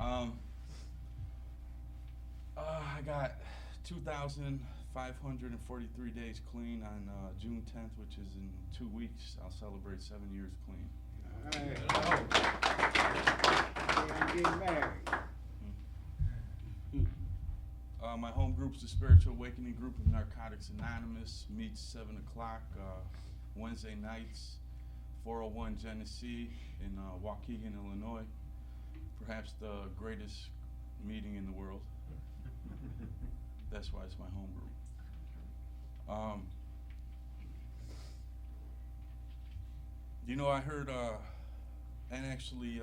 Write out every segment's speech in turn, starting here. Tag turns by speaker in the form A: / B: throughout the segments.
A: Um, I got 2,543 days clean on June 10th, which is in 2 weeks. I'll celebrate 7 years clean.
B: All right. I'm getting married.
A: My home group's the Spiritual Awakening Group of Narcotics Anonymous. Meets 7 o'clock Wednesday nights, 401 Genesee in Waukegan, Illinois. Perhaps the greatest meeting in the world. That's why it's my home group. I heard, and actually,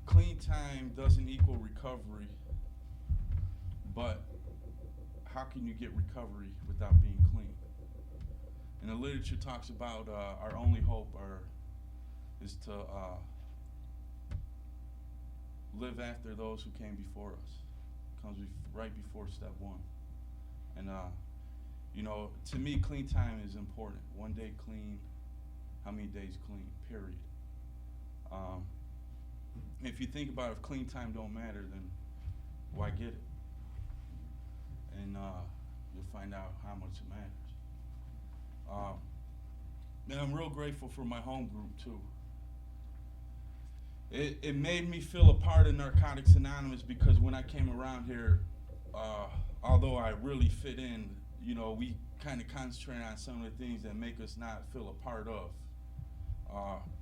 A: clean time doesn't equal recovery, but how can you get recovery without being clean? And the literature talks about our only hope is to live after those who came before us. Comes right before step one. And to me, clean time is important. One day clean, how many days clean? Period. If you think about it, if clean time don't matter, then why get it? And you'll find out how much it matters. And I'm real grateful for my home group too. It made me feel a part of Narcotics Anonymous because when I came around here, although I really fit in, we kind of concentrate on some of the things that make us not feel a part of.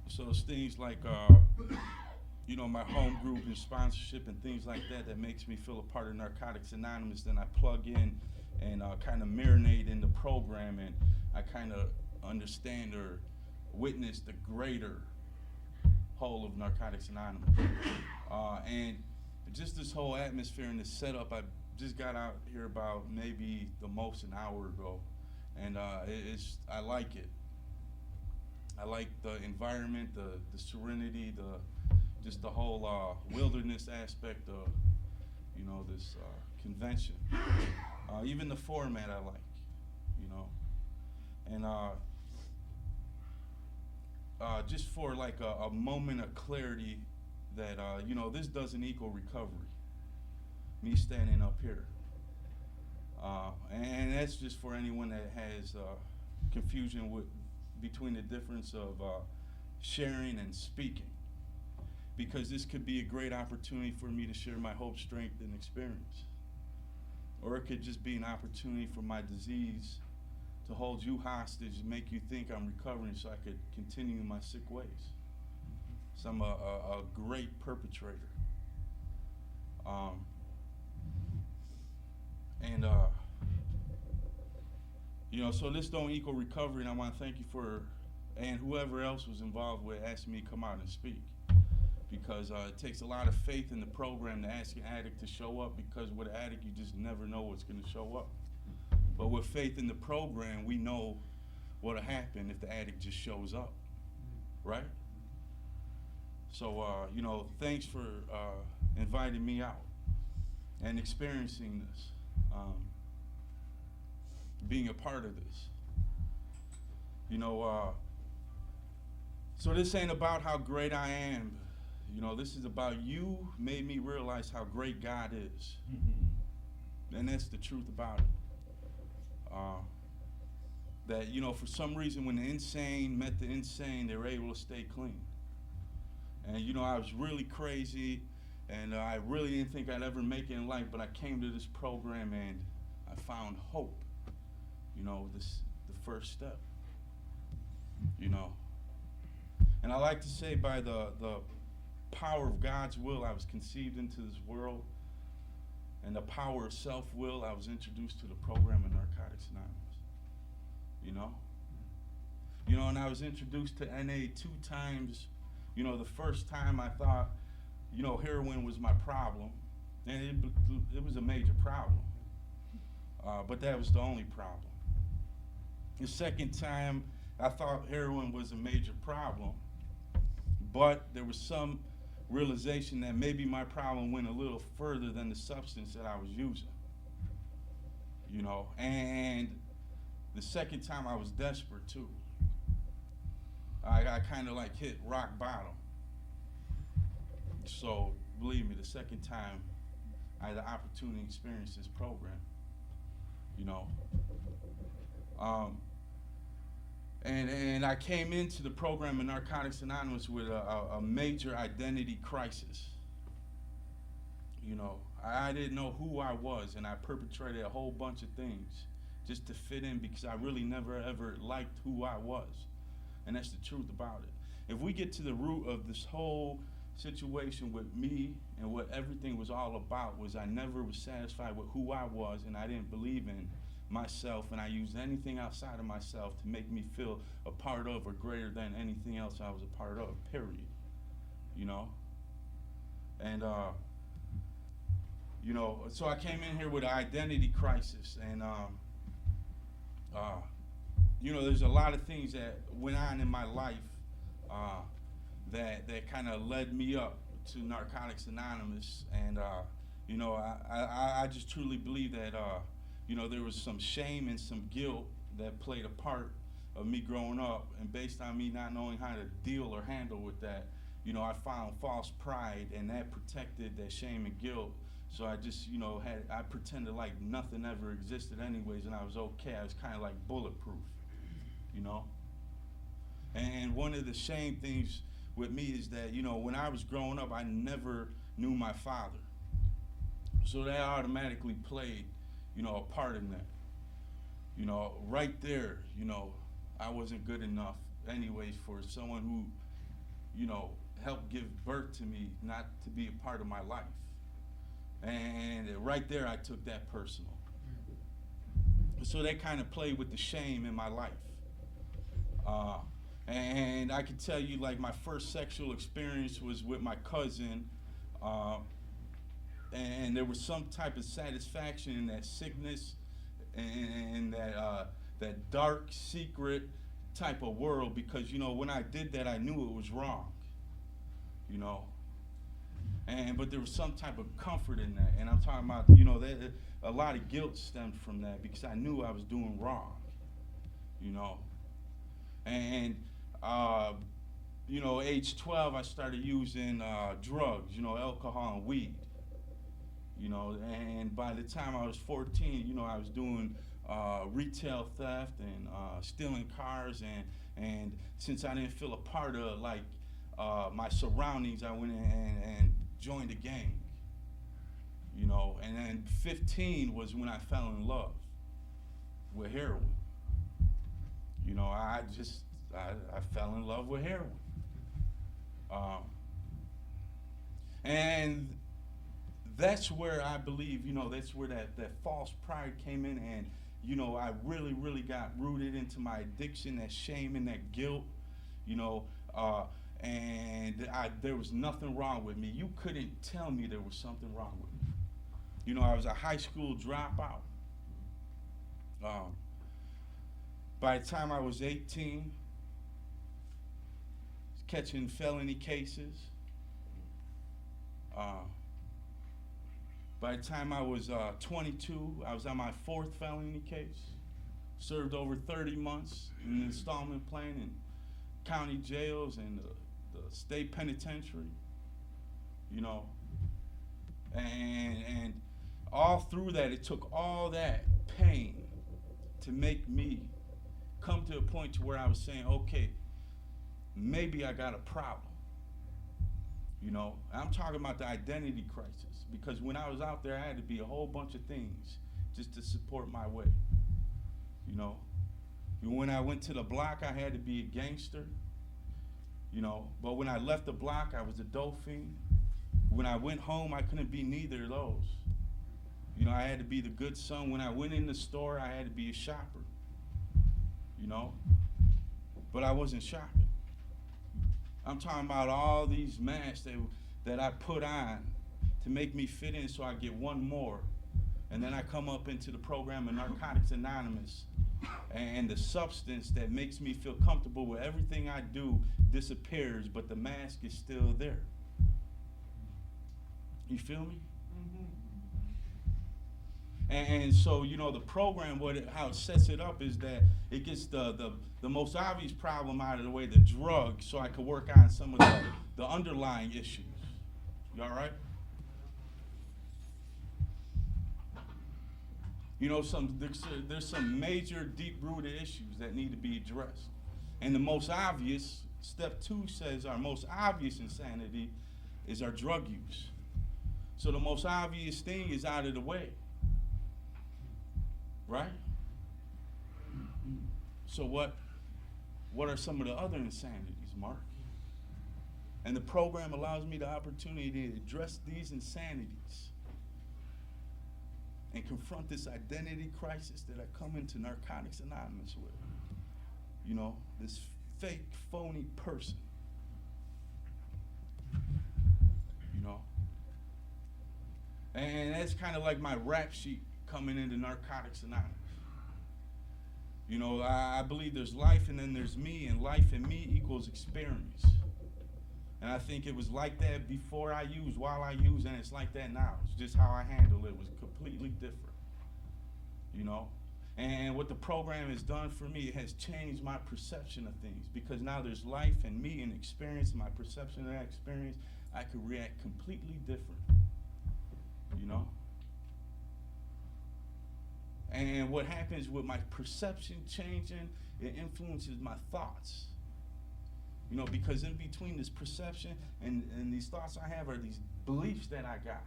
A: So it's things like, my home group and sponsorship and things like that makes me feel a part of Narcotics Anonymous. Then I plug in and kind of marinate in the program, and I kind of understand or witness the greater whole of Narcotics Anonymous. And just this whole atmosphere and this setup, I just got out here about maybe the most an hour ago, and I like it. I like the environment, the serenity, just the whole wilderness aspect of this convention. Even the format I like, and just for like a moment of clarity that this doesn't equal recovery. Me standing up here, and that's just for anyone that has confusion between the difference of sharing and speaking, because this could be a great opportunity for me to share my hope, strength, and experience, or it could just be an opportunity for my disease to hold you hostage and make you think I'm recovering so I could continue my sick ways. So I'm a great perpetrator. So this don't equal recovery, and I want to thank you and whoever else was involved with asking me to come out and speak. Because it takes a lot of faith in the program to ask an addict to show up, because with an addict, you just never know what's going to show up. But with faith in the program, we know what'll happen if the addict just shows up, right? So, thanks for inviting me out and experiencing this, being a part of this. So this ain't about how great I am. This is about you made me realize how great God is. And that's the truth about it. That, for some reason, when the insane met the insane, they were able to stay clean. And, I was really crazy, and I really didn't think I'd ever make it in life, but I came to this program and I found hope. The first step. And I like to say by the power of God's will, I was conceived into this world, and the power of self-will, I was introduced to the program of Narcotics Anonymous. And I was introduced to NA 2 times. The first time I thought, heroin was my problem, and it was a major problem. But that was the only problem. The second time, I thought heroin was a major problem, but there was some realization that maybe my problem went a little further than the substance that I was using. And the second time I was desperate too. I kind of like hit rock bottom. So believe me, the second time I had the opportunity to experience this program, you know. And I came into the program in Narcotics Anonymous with a major identity crisis. You know, I didn't know who I was, and I perpetrated a whole bunch of things just to fit in because I really never ever liked who I was. And that's the truth about it. If we get to the root of this whole situation with me and what everything was all about was I never was satisfied with who I was, and I didn't believe in myself, and I used anything outside of myself to make me feel a part of or greater than anything else I was a part of, period. You know? And you know, so I came in here with an identity crisis, and you know, there's a lot of things that went on in my life that kind of led me up to Narcotics Anonymous, and you know, I just truly believe that you know, there was some shame and some guilt that played a part of me growing up, and based on me not knowing how to deal or handle with that, you know, I found false pride, and that protected that shame and guilt. So I just, you know, I pretended like nothing ever existed anyways, and I was okay. I was kind of like bulletproof, you know. And one of the shame things with me is that, you know, when I was growing up, I never knew my father. So that automatically played, you know, a part in that. You know, right there, you know, I wasn't good enough anyways for someone who, you know, helped give birth to me not to be a part of my life. And right there, I took that personal. So that kind of played with the shame in my life. And I can tell you, like, my first sexual experience was with my cousin, and there was some type of satisfaction in that sickness and that dark secret type of world, because, you know, when I did that, I knew it was wrong, you know. But there was some type of comfort in that, and I'm talking about, you know, that a lot of guilt stemmed from that because I knew I was doing wrong, you know. And you know, age 12, I started using drugs, you know, alcohol and weed, you know. And by the time I was 14, you know, I was doing retail theft and stealing cars, and since I didn't feel a part of like my surroundings, I went in and joined a gang, you know. And then 15 was when I fell in love with heroin. You know, I fell in love with heroin. And that's where I believe, you know, that's where that false pride came in, and, you know, I really, really got rooted into my addiction, that shame and that guilt, you know, and there was nothing wrong with me. You couldn't tell me there was something wrong with me. You know, I was a high school dropout. By the time I was 18, catching felony cases. By the time I was 22, I was on my 4th felony case. Served over 30 months in an installment plan in county jails and the state penitentiary, you know. And all through that, it took all that pain to make me come to a point to where I was saying, okay, maybe I got a problem. You know, I'm talking about the identity crisis, because when I was out there, I had to be a whole bunch of things just to support my way. You know, when I went to the block, I had to be a gangster. You know, but when I left the block, I was a dope fiend. When I went home, I couldn't be neither of those. You know, I had to be the good son. When I went in the store, I had to be a shopper. You know, but I wasn't shopping. I'm talking about all these masks that I put on to make me fit in so I get one more. And then I come up into the program of Narcotics Anonymous, and the substance that makes me feel comfortable with everything I do disappears, but the mask is still there. You feel me? And so, you know, the program, how it sets it up is that it gets the most obvious problem out of the way, the drug, so I can work on some of the underlying issues. You all right? You know, there's some major deep-rooted issues that need to be addressed. And the most obvious, step 2 says our most obvious insanity is our drug use. So the most obvious thing is out of the way. Right? So what are some of the other insanities, Mark? And the program allows me the opportunity to address these insanities and confront this identity crisis that I come into Narcotics Anonymous with. You know, this fake, phony person. You know? And that's kind of like my rap sheet coming into Narcotics Anonymous. You know, I believe there's life and then there's me, and life and me equals experience. And I think it was like that before I used, while I used, and it's like that now. It's just how I handle it was completely different. You know? And what the program has done for me, it has changed my perception of things, because now there's life and me and experience, my perception of that experience, I could react completely different. You know? And what happens with my perception changing, it influences my thoughts. You know, because in between this perception and these thoughts I have are these beliefs that I got.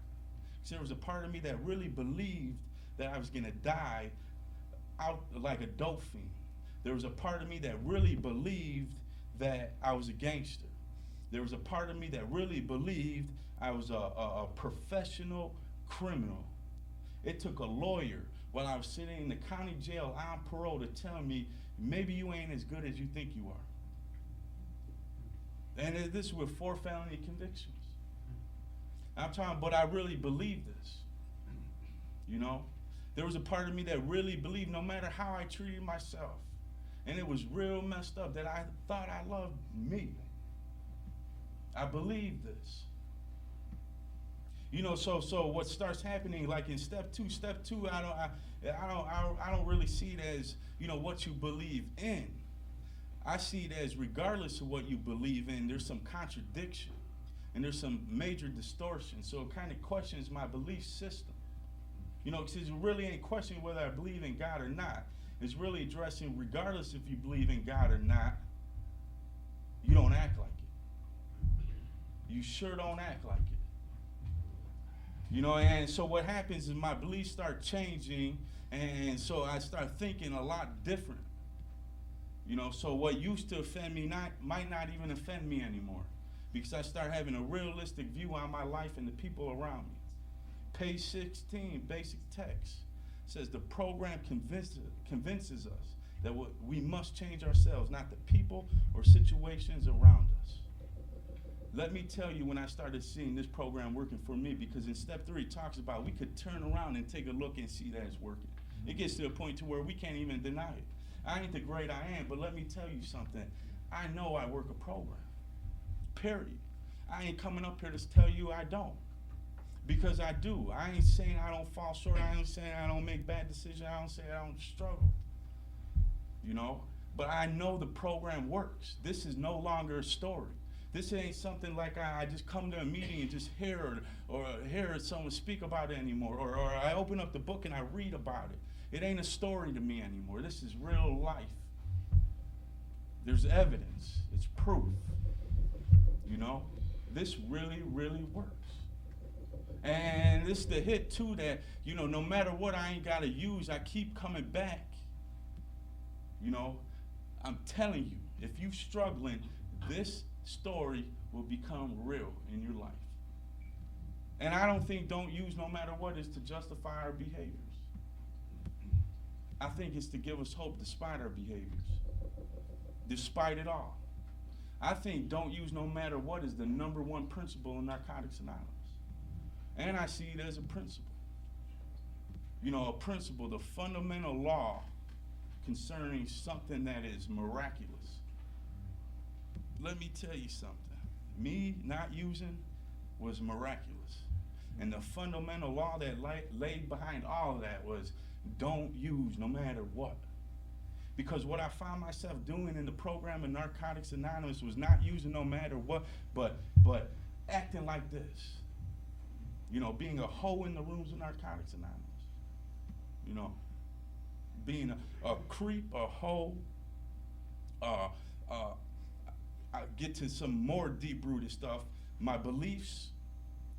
A: So there was a part of me that really believed that I was going to die out like a dope fiend. There was a part of me that really believed that I was a gangster. There was a part of me that really believed I was a professional criminal. It took a lawyer while I was sitting in the county jail on parole to tell me, maybe you ain't as good as you think you are. And this with 4 felony convictions. I'm talking, but I really believed this. You know? There was a part of me that really believed no matter how I treated myself, and it was real messed up, that I thought I loved me. I believed this. You know, so what starts happening, like in step two, I don't really see it as, you know, what you believe in. I see it as regardless of what you believe in, there's some contradiction and there's some major distortion. So it kind of questions my belief system. You know, because it really ain't questioning whether I believe in God or not. It's really addressing, regardless if you believe in God or not, you don't act like it. You sure don't act like it. You know, and so what happens is my beliefs start changing, and so I start thinking a lot different. You know, so what used to offend me might not even offend me anymore, because I start having a realistic view on my life and the people around me. Page 16, basic text, says the program convinces us that we must change ourselves, not the people or situations around us. Let me tell you when I started seeing this program working for me, because in step 3 it talks about we could turn around and take a look and see that it's working. It gets to a point to where we can't even deny it. I ain't the great I am, but let me tell you something. I know I work a program. Period. I ain't coming up here to tell you I don't. Because I do. I ain't saying I don't fall short. I ain't saying I don't make bad decisions. I don't say I don't struggle. You know? But I know the program works. This is no longer a story. This ain't something like I just come to a meeting and just hear someone speak about it anymore. Or I open up the book and I read about it. It ain't a story to me anymore. This is real life. There's evidence. It's proof. You know? This really, really works. And this is the hit too, that, you know, no matter what I ain't got to use, I keep coming back. You know, I'm telling you, if you're struggling, this story will become real in your life. And I don't think don't use no matter what is to justify our behaviors. I think it's to give us hope despite our behaviors. Despite it all. I think don't use no matter what is the number one principle in Narcotics Anonymous. And I see it as a principle. You know, a principle, the fundamental law concerning something that is miraculous. Let me tell you something. Me not using was miraculous. And the fundamental law that laid behind all of that was don't use no matter what. Because what I found myself doing in the program in Narcotics Anonymous was not using no matter what, but acting like this. You know, being a hoe in the rooms of Narcotics Anonymous. You know, being a creep, a hoe. I get to some more deep-rooted stuff. My beliefs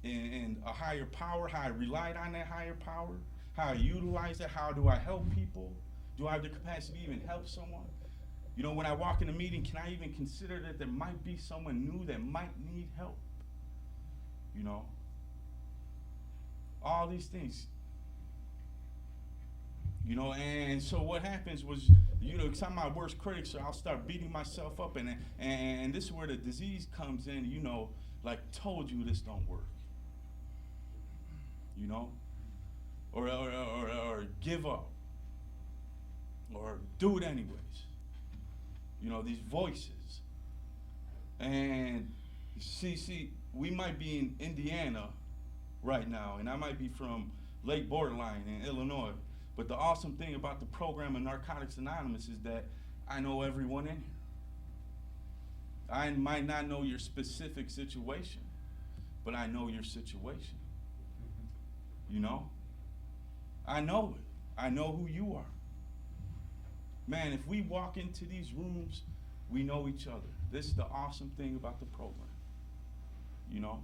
A: in a higher power, how I relied on that higher power, how I utilize it, how do I help people? Do I have the capacity to even help someone? You know, when I walk in a meeting, can I even consider that there might be someone new that might need help? You know? All these things. You know, and so what happens was, you know, some of my worst critics, I'll start beating myself up, and this is where the disease comes in, you know, like, told you this don't work. You know? Or give up. Or do it anyways. You know, these voices. And see, we might be in Indiana right now, and I might be from Lake Borderline in Illinois. But the awesome thing about the program of Narcotics Anonymous is that I know everyone in here. I might not know your specific situation, but I know your situation. You know? I know it. I know who you are. Man, if we walk into these rooms, we know each other. This is the awesome thing about the program. You know?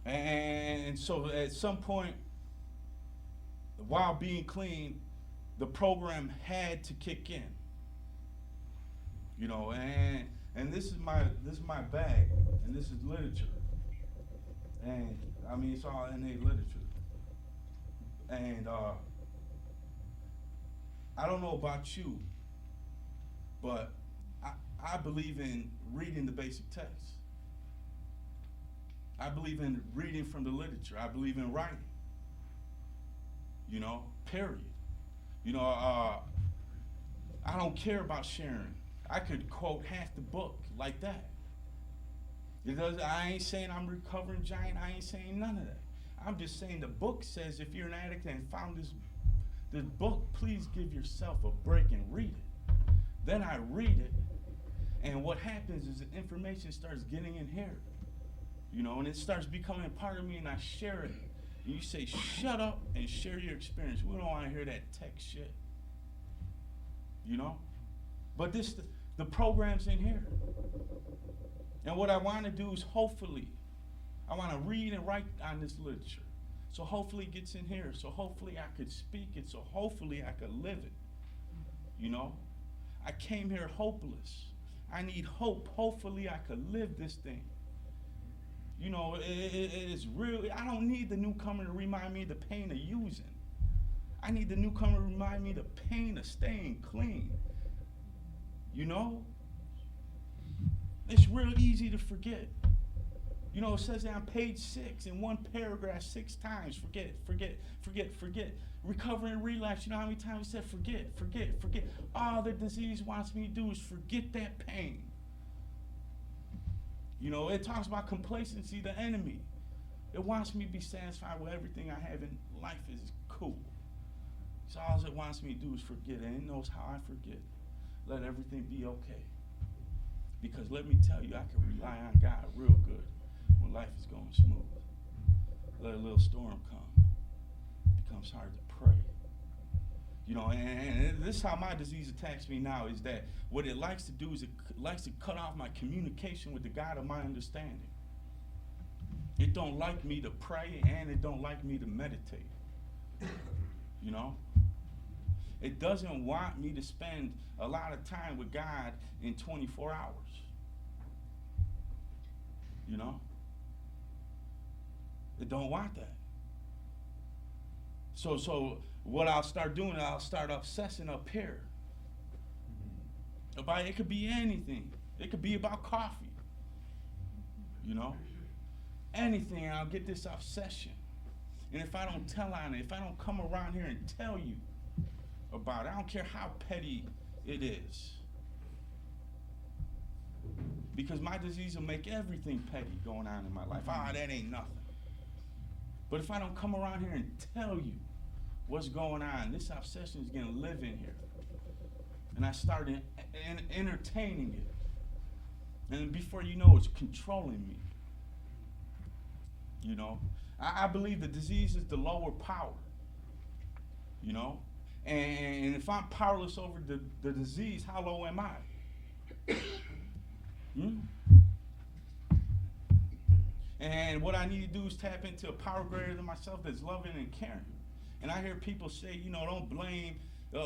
A: And so at some point, while being clean, the program had to kick in. You know, and this is my bag, and this is literature. And I mean, it's all NA literature. And I don't know about you, but I believe in reading the basic text. I believe in reading from the literature. I believe in writing. You know, period. You know, I don't care about sharing. I could quote half the book like that. I ain't saying I'm recovering giant. I ain't saying none of that. I'm just saying the book says if you're an addict and found this book, please give yourself a break and read it. Then I read it, and what happens is the information starts getting in here. You know, and it starts becoming a part of me, and I share it. And you say, shut up and share your experience. We don't want to hear that tech shit. You know? But the program's in here. And what I want to do is hopefully, I want to read and write on this literature. So hopefully it gets in here. So hopefully I could speak it. So hopefully I could live it. You know? I came here hopeless. I need hope. Hopefully I could live this thing. You know, it's really, I don't need the newcomer to remind me the pain of using. I need the newcomer to remind me the pain of staying clean. You know? It's real easy to forget. You know, it says that on page 6 in one paragraph 6 times, forget. Recovery and relapse, you know how many times it said forget. All the disease wants me to do is forget that pain. You know, it talks about complacency, the enemy. It wants me to be satisfied with everything I have in life is cool. So all it wants me to do is forget, and it knows how I forget. Let everything be okay. Because let me tell you, I can rely on God real good when life is going smooth. Let a little storm come. It becomes hard to pray. You know, and this is how my disease attacks me now, is that what it likes to do is it likes to cut off my communication with the God of my understanding. It don't like me to pray, and it don't like me to meditate. You know? It doesn't want me to spend a lot of time with God in 24 hours. You know? It don't want that. So what I'll start doing, I'll start obsessing up here. About it could be anything. It could be about coffee. You know? Anything, and I'll get this obsession. And if I don't tell on it, if I don't come around here and tell you about it, I don't care how petty it is. Because my disease will make everything petty going on in my life. That ain't nothing. But if I don't come around here and tell you what's going on, this obsession is going to live in here. And I started entertaining it. And before you know, it's controlling me. You know, I believe the disease is the lower power. You know, and if I'm powerless over the disease, how low am I? And what I need to do is tap into a power greater than myself that's loving and caring. And I hear people say, you know, don't blame,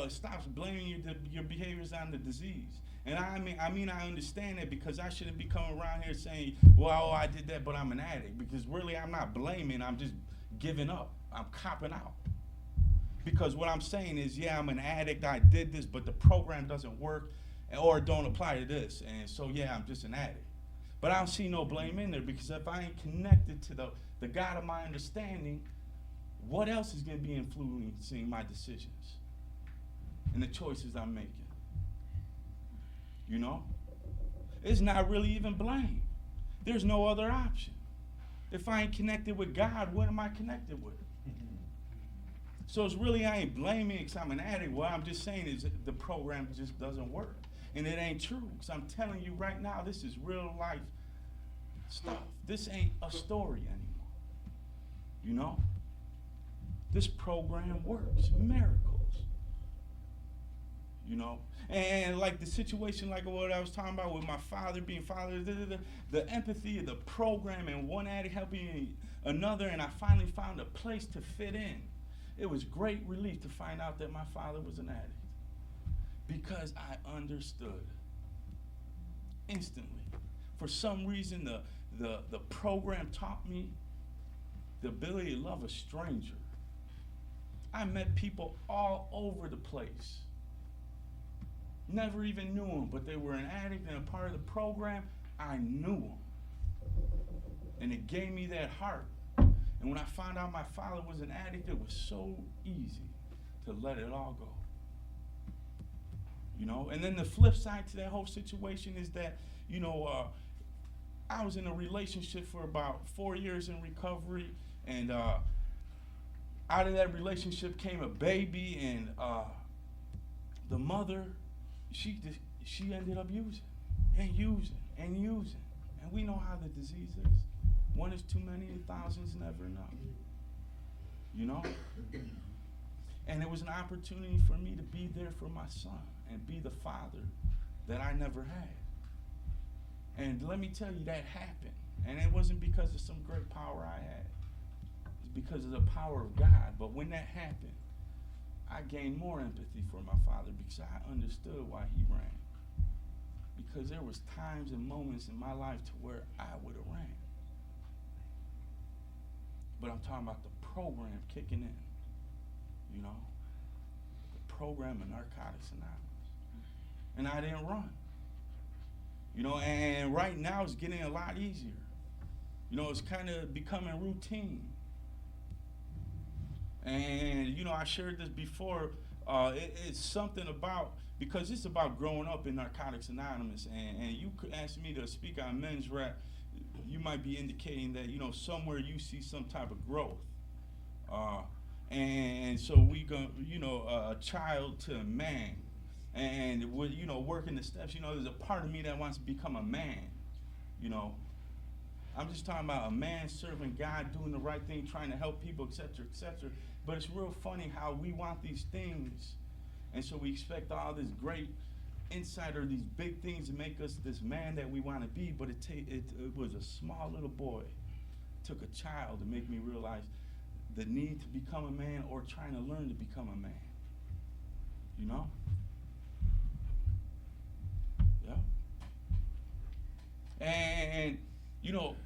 A: stop blaming your behaviors on the disease. And I mean, I understand that, because I shouldn't be coming around here saying, well, I did that, but I'm an addict. Because really, I'm not blaming, I'm just giving up. I'm copping out. Because what I'm saying is, yeah, I'm an addict, I did this, but the program doesn't work or don't apply to this. And so, yeah, I'm just an addict. But I don't see no blame in there, because if I ain't connected to the God of my understanding, what else is going to be influencing my decisions and the choices I'm making? You know? It's not really even blame. There's no other option. If I ain't connected with God, what am I connected with? So it's really, I ain't blaming because I'm an addict. What I'm just saying is the program just doesn't work. And it ain't true, because I'm telling you right now, this is real life stuff. This ain't a story anymore. You know? This program works. Miracles. You know? And like the situation, like what I was talking about with my father being father, the empathy of the program and one addict helping another, and I finally found a place to fit in. It was great relief to find out that my father was an addict, because I understood instantly. For some reason, the program taught me the ability to love a stranger. I met people all over the place. Never even knew them, but they were an addict and a part of the program. I knew them. And it gave me that heart. And when I found out my father was an addict, it was so easy to let it all go. You know, and then the flip side to that whole situation is that, you know, I was in a relationship for about 4 years in recovery, and out of that relationship came a baby, and the mother, she ended up using, and we know how the disease is. One is too many, and thousands never enough. You know? And it was an opportunity for me to be there for my son and be the father that I never had. And let me tell you, that happened. And it wasn't because of some great power I had. It's because of the power of God. But when that happened, I gained more empathy for my father, because I understood why he ran. Because there was times and moments in my life to where I would have ran. But I'm talking about the program kicking in. You know, the program of Narcotics Anonymous. And I didn't run. You know, and right now it's getting a lot easier. You know, it's kind of becoming routine. And, you know, I shared this before. It's something about, because it's about growing up in Narcotics Anonymous. And you could ask me to speak on men's rap. You might be indicating that, you know, somewhere you see some type of growth. And so we go, you know, a child to a man. And we're, you know, working the steps. You know, there's a part of me that wants to become a man. You know, I'm just talking about a man serving God, doing the right thing, trying to help people, etc., etc. But it's real funny how we want these things, and so we expect all this great insight or these big things to make us this man that we want to be. But it was a small little boy. It took a child to make me realize the need to become a man, or trying to learn to become a man. You know? Yeah. And you know,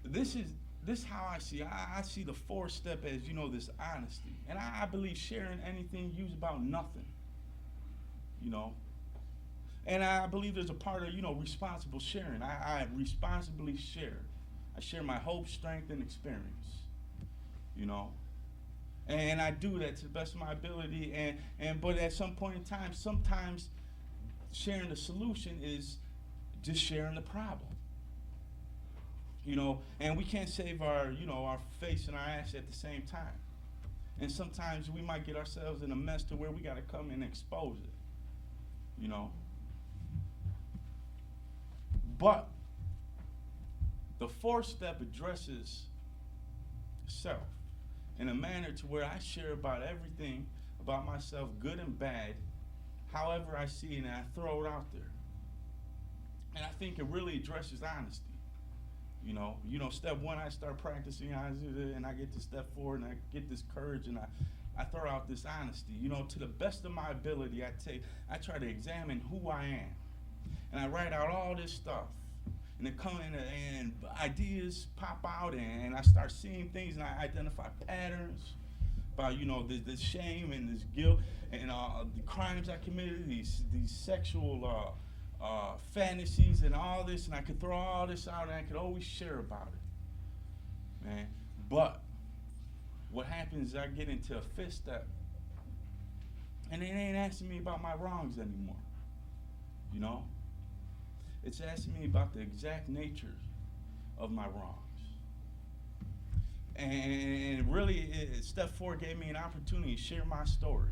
A: this is how I see. I see the fourth step as, you know, this honesty. And I believe sharing anything used about nothing. You know. And I believe there's a part of, you know, responsible sharing. I responsibly share. I share my hope, strength, and experience. You know. And I do that to the best of my ability. But at some point in time, sometimes sharing the solution is just sharing the problem. You know, and we can't save our, you know, our face and our ass at the same time. And sometimes we might get ourselves in a mess to where we got to come and expose it. You know. But the fourth step addresses self in a manner to where I share about everything about myself, good and bad, however I see it, and I throw it out there. And I think it really addresses honesty. Step one, I start practicing honesty, and I get to step four, and I get this courage, and I throw out this honesty. To the best of my ability, I try to examine who I am, and I write out all this stuff. And it comes in, and ideas pop out, and I start seeing things, and I identify patterns about this shame and this guilt and the crimes I committed, these sexual fantasies and all this, and I could throw all this out, and I could always share about it, man. But what happens is I get into a fifth step, and it ain't asking me about my wrongs anymore. It's asking me about the exact nature of my wrongs. And really, step four gave me an opportunity to share my story.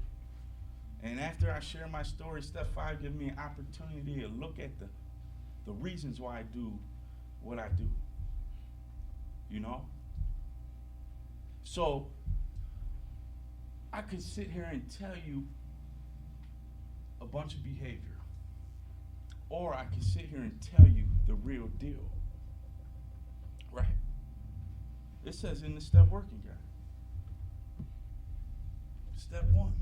A: And after I share my story, step five gave me an opportunity to look at the reasons why I do what I do. So I could sit here and tell you a bunch of behavior. Or I can sit here and tell you the real deal. Right? It says in the Step Working Guide. Step one.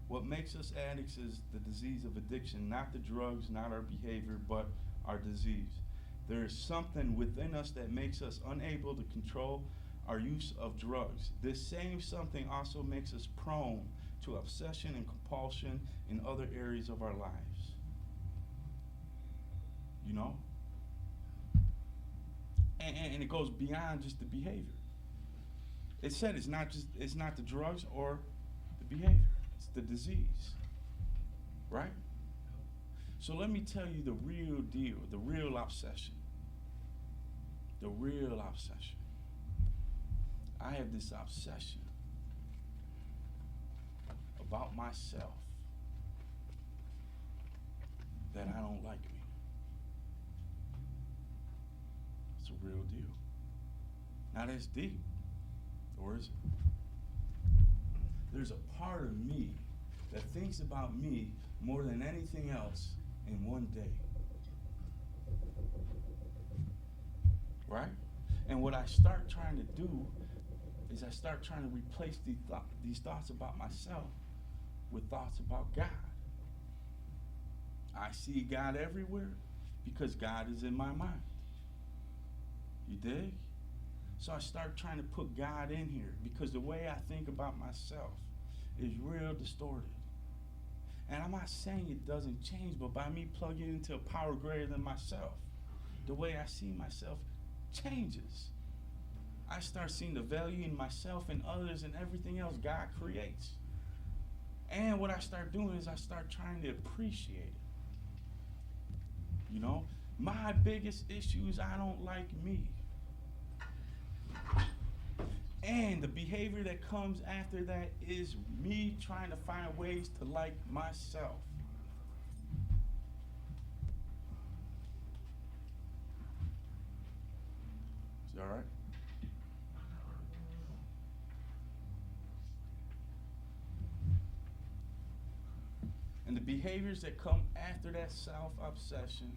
A: What makes us addicts is the disease of addiction, not the drugs, not our behavior, but our disease. There is something within us that makes us unable to control our use of drugs. This same something also makes us prone to obsession and compulsion in other areas of our lives. And it goes beyond just the behavior. It said it's not the drugs or the behavior, it's the disease. Right? So let me tell you the real deal, the real obsession. The real obsession. I have this obsession about myself that I don't like me. It's a real deal. Now that's deep, or is it? There's a part of me that thinks about me more than anything else in one day. Right? And what I start trying to do is I start trying to replace these thoughts about myself with thoughts about God. I see God everywhere because God is in my mind. You dig? So I start trying to put God in here because the way I think about myself is real distorted. And I'm not saying it doesn't change, but by me plugging into a power greater than myself, the way I see myself changes. I start seeing the value in myself and others and everything else God creates. And what I start doing is I start trying to appreciate it. My biggest issue is I don't like me. And the behavior that comes after that is me trying to find ways to like myself. Is that all right? And the behaviors that come after that self-obsession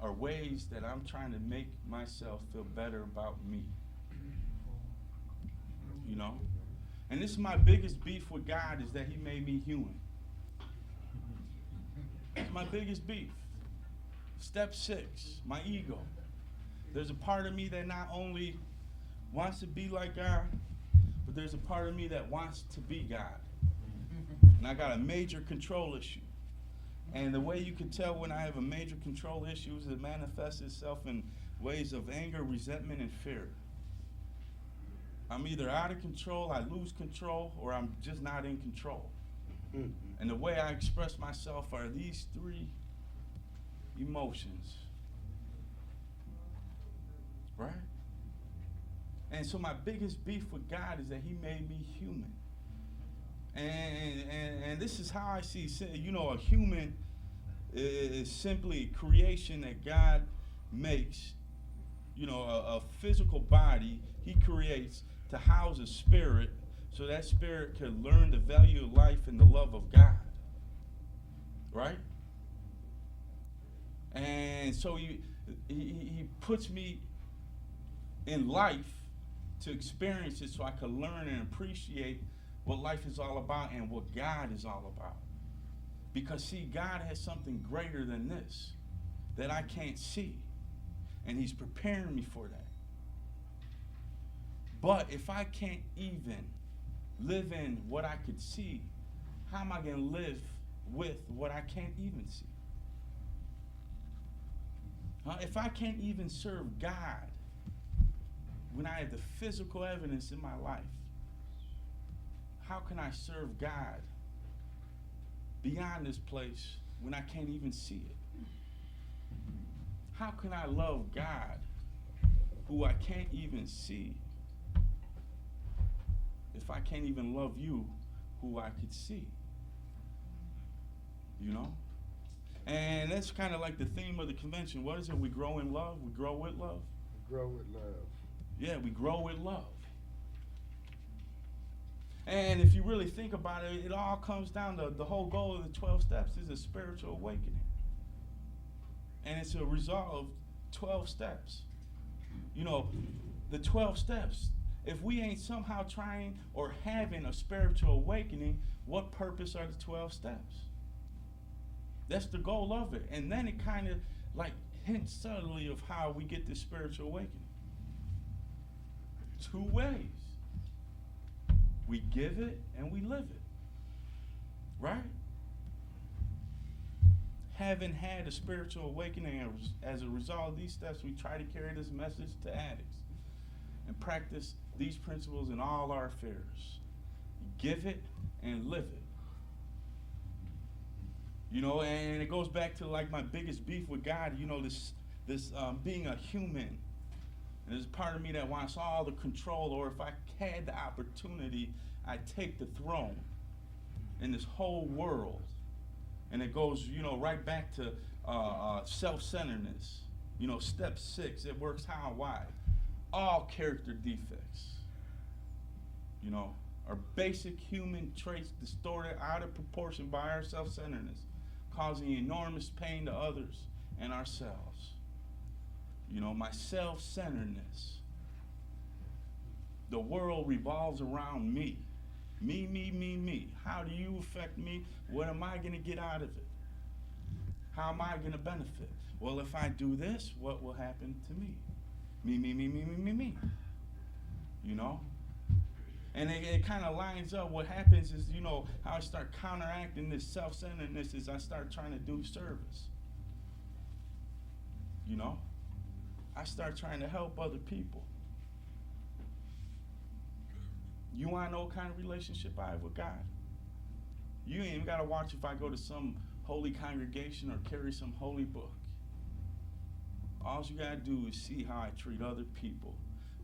A: are ways that I'm trying to make myself feel better about me. And this is my biggest beef with God, is that he made me human. It's my biggest beef. Step 6, my ego. There's a part of me that not only wants to be like God, but there's a part of me that wants to be God. And I got a major control issue. And the way you can tell when I have a major control issue is it manifests itself in ways of anger, resentment, and fear. I'm either out of control, I lose control, or I'm just not in control. And the way I express myself are these 3 emotions. Right? And so my biggest beef with God is that he made me human. And this is how I see sin. You know, a human is simply a creation that God makes. You know, a physical body He creates to house a spirit, so that spirit can learn the value of life and the love of God. Right? And so he puts me in life to experience it so I can learn and appreciate what life is all about and what God is all about. Because, see, God has something greater than this that I can't see. And He's preparing me for that. But if I can't even live in what I could see, how am I going to live with what I can't even see? If I can't even serve God when I have the physical evidence in my life, how can I serve God beyond this place when I can't even see it? How can I love God who I can't even see if I can't even love you who I could see? You know? And that's kind of like the theme of the convention. What is it? We grow in love. We grow with love.
B: We grow with love.
A: Yeah, we grow with love. And if you really think about it, it all comes down to the whole goal of the 12 steps is a spiritual awakening. And it's a result of 12 steps. You know, the 12 steps. If we ain't somehow trying or having a spiritual awakening, what purpose are the 12 steps? That's the goal of it. And then it kind of like hints subtly of how we get this spiritual awakening. 2 ways. We give it and we live it. Right? Having had a spiritual awakening as a result of these steps, we try to carry this message to addicts and practice these principles in all our affairs. Give it and live it. You know, and it goes back to like my biggest beef with God, you know, this being a human. And there's a part of me that wants all the control, or if I had the opportunity, I'd take the throne in this whole world. And it goes, you know, right back to self-centeredness. You know, step 6, it works how, why? All character defects. You know, our basic human traits distorted out of proportion by our self-centeredness, causing enormous pain to others and ourselves. You know, my self-centeredness. The world revolves around me. Me, me, me, me. How do you affect me? What am I going to get out of it? How am I going to benefit? Well, if I do this, what will happen to me? Me, me, me, me, me, me, me. You know? And it kind of lines up. What happens is, you know, how I start counteracting this self-centeredness is I start trying to do service. You know? I start trying to help other people. You want to know what kind of relationship I have with God? You ain't even got to watch if I go to some holy congregation or carry some holy book. All you got to do is see how I treat other people,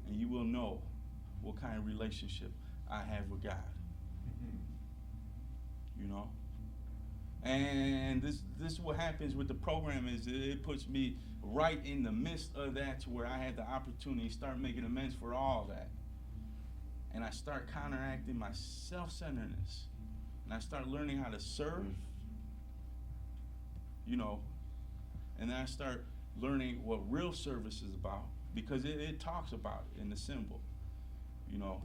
A: and you will know what kind of relationship I have with God. You know? And this is what happens with the program is it puts me right in the midst of that to where I had the opportunity to start making amends for all that. And I start counteracting my self-centeredness. And I start learning how to serve, you know, and then I start learning what real service is about, because it talks about it in the symbol. You know,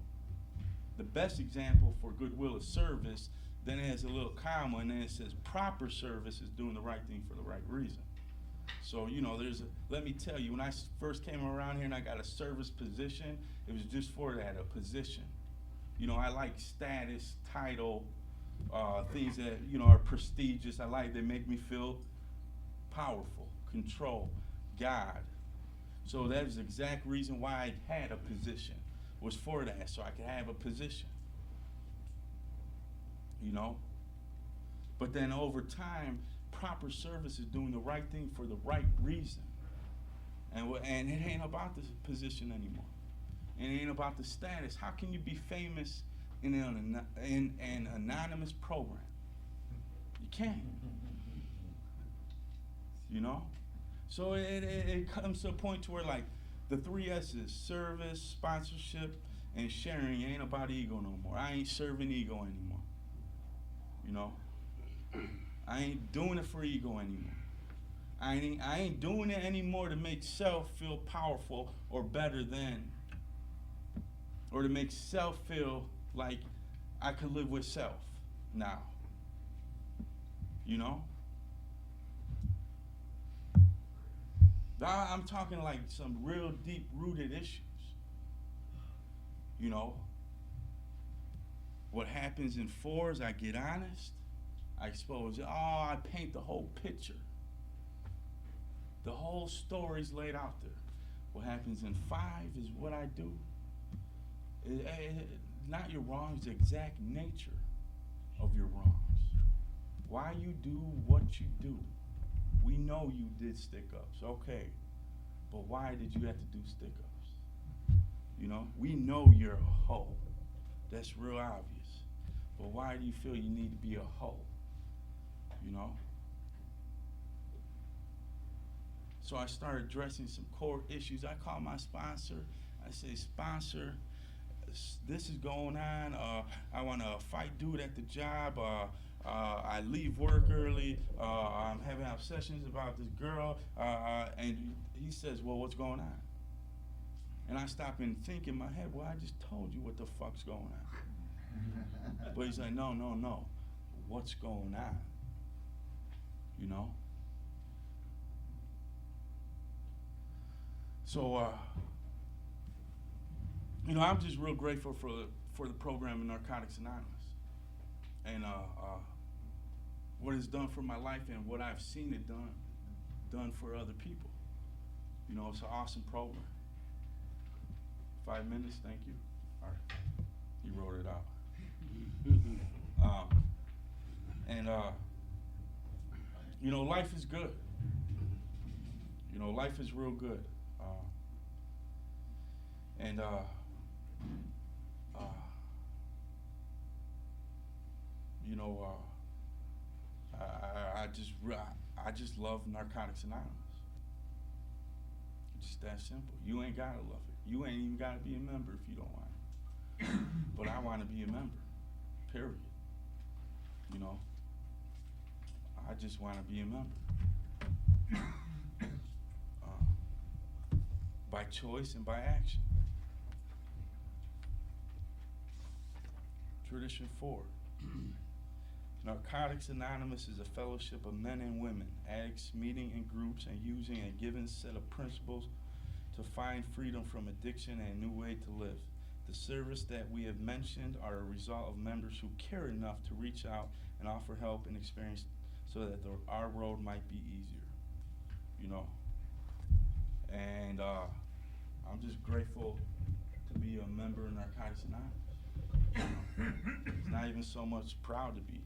A: the best example for goodwill is service. Then it has a little comma, and then it says proper service is doing the right thing for the right reason. So, you know, let me tell you, when I first came around here and I got a service position, it was just for that, a position. You know, I like status, title, things that, you know, are prestigious. I like, they make me feel powerful, control, God. So that is the exact reason why I had a position, was for that, so I could have a position. You know? But then over time, proper service is doing the right thing for the right reason. And it ain't about the position anymore. It ain't about the status. How can you be famous in an anonymous program. You can't. You know? So it comes to a point to where, like, the 3 S's, service, sponsorship, and sharing, ain't about ego no more. I ain't serving ego anymore. You know? I ain't doing it for ego anymore. I ain't doing it anymore to make self feel powerful or better than, or to make self feel like I could live with self now. You know? I'm talking like some real deep rooted issues. You know? What happens in 4 is I get honest, I expose it. I paint the whole picture. The whole story's laid out there. What happens in 5 is what I do. Not your wrongs, the exact nature of your wrongs. Why you do what you do. We know you did stick-ups, okay. But why did you have to do stick-ups? You know, we know you're a hoe. That's real obvious. But why do you feel you need to be a hoe? You know? So I started addressing some core issues. I called my sponsor. I say, sponsor, this is going on. I want to fight dude at the job. I leave work early. I'm having obsessions about this girl. And he says, well, what's going on? And I stop and think in my head, well, I just told you what the fuck's going on. But he's like, no. What's going on? You know? So, you know, I'm just real grateful for the program in Narcotics Anonymous. And what it's done for my life and what I've seen it done for other people. You know, it's an awesome program. 5 minutes, thank you. All right, you wrote it out. You know, life is good. You know, life is real good. You know, I just love Narcotics Anonymous. It's just that simple. You ain't gotta love it. You ain't even gotta be a member if you don't want it. But I want to be a member. Period. You know, I just want to be a member. By choice and by action. Tradition 4. Narcotics Anonymous is a fellowship of men and women, addicts meeting in groups and using a given set of principles to find freedom from addiction and a new way to live. The service that we have mentioned are a result of members who care enough to reach out and offer help and experience so that our road might be easier, you know. And I'm just grateful to be a member of Narcotics Anonymous. You know? It's not even so much proud to be.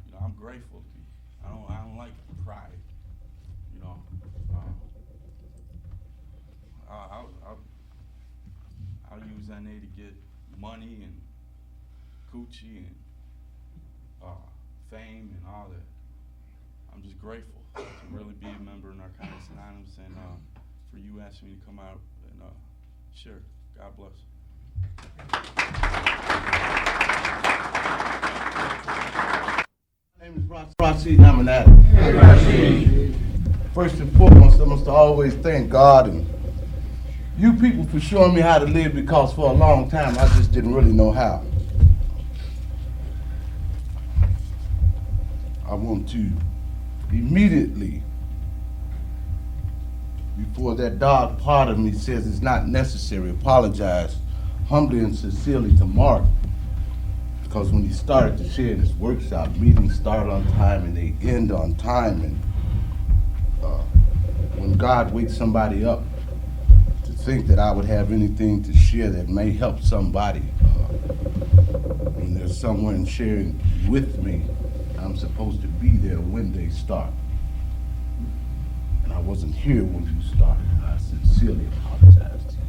A: You know, I'm grateful to be. I don't like pride. You know, I'll use NA to get money and coochie and fame and all that. I'm just grateful to really be a member of Narcotics Anonymous and for you asking me to come out and share. God bless.
C: My name is Rashid, and I'm an addict. First and foremost, I must always thank God and you people for showing me how to live, because for a long time I just didn't really know how. I want to immediately, before that dark part of me says it's not necessary, apologize humbly and sincerely to Mark, because when he started to share this workshop, meetings start on time and they end on time, and when God wakes somebody up to think that I would have anything to share that may help somebody, and there's someone sharing with me, I'm supposed to be there when they start. And I wasn't here when you started. I sincerely apologize to you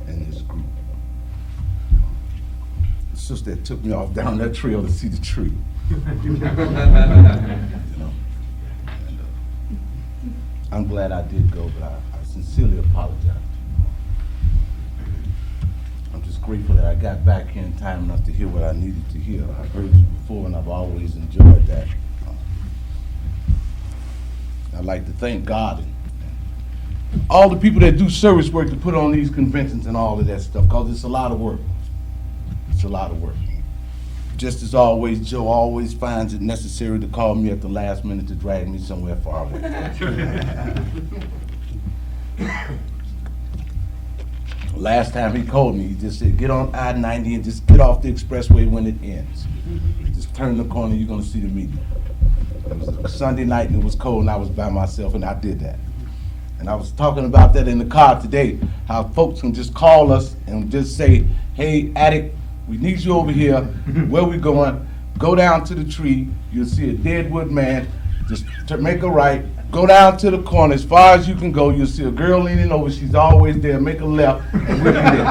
C: and this group. that took me off down that trail to see the tree. You know? And, I'm glad I did go, but I sincerely apologize. I'm just grateful that I got back here in time enough to hear what I needed to hear. I've heard you before, and I've always enjoyed that. I'd like to thank God and all the people that do service work to put on these conventions and all of that stuff, because it's a lot of work. It's a lot of work. Just as always, Joe always finds it necessary to call me at the last minute to drag me somewhere far away. Last time he called me, he just said, get on I-90 and just get off the expressway when it ends. Just turn the corner, you're gonna see the meeting. It was a Sunday night and it was cold and I was by myself and I did that. And I was talking about that in the car today, how folks can just call us and just say, hey, addict, we need you over here. Where we going? Go down to the tree. You'll see a dead wood man. Just make a right. Go down to the corner. As far as you can go, you'll see a girl leaning over. She's always there. Make a left, and we'll be there.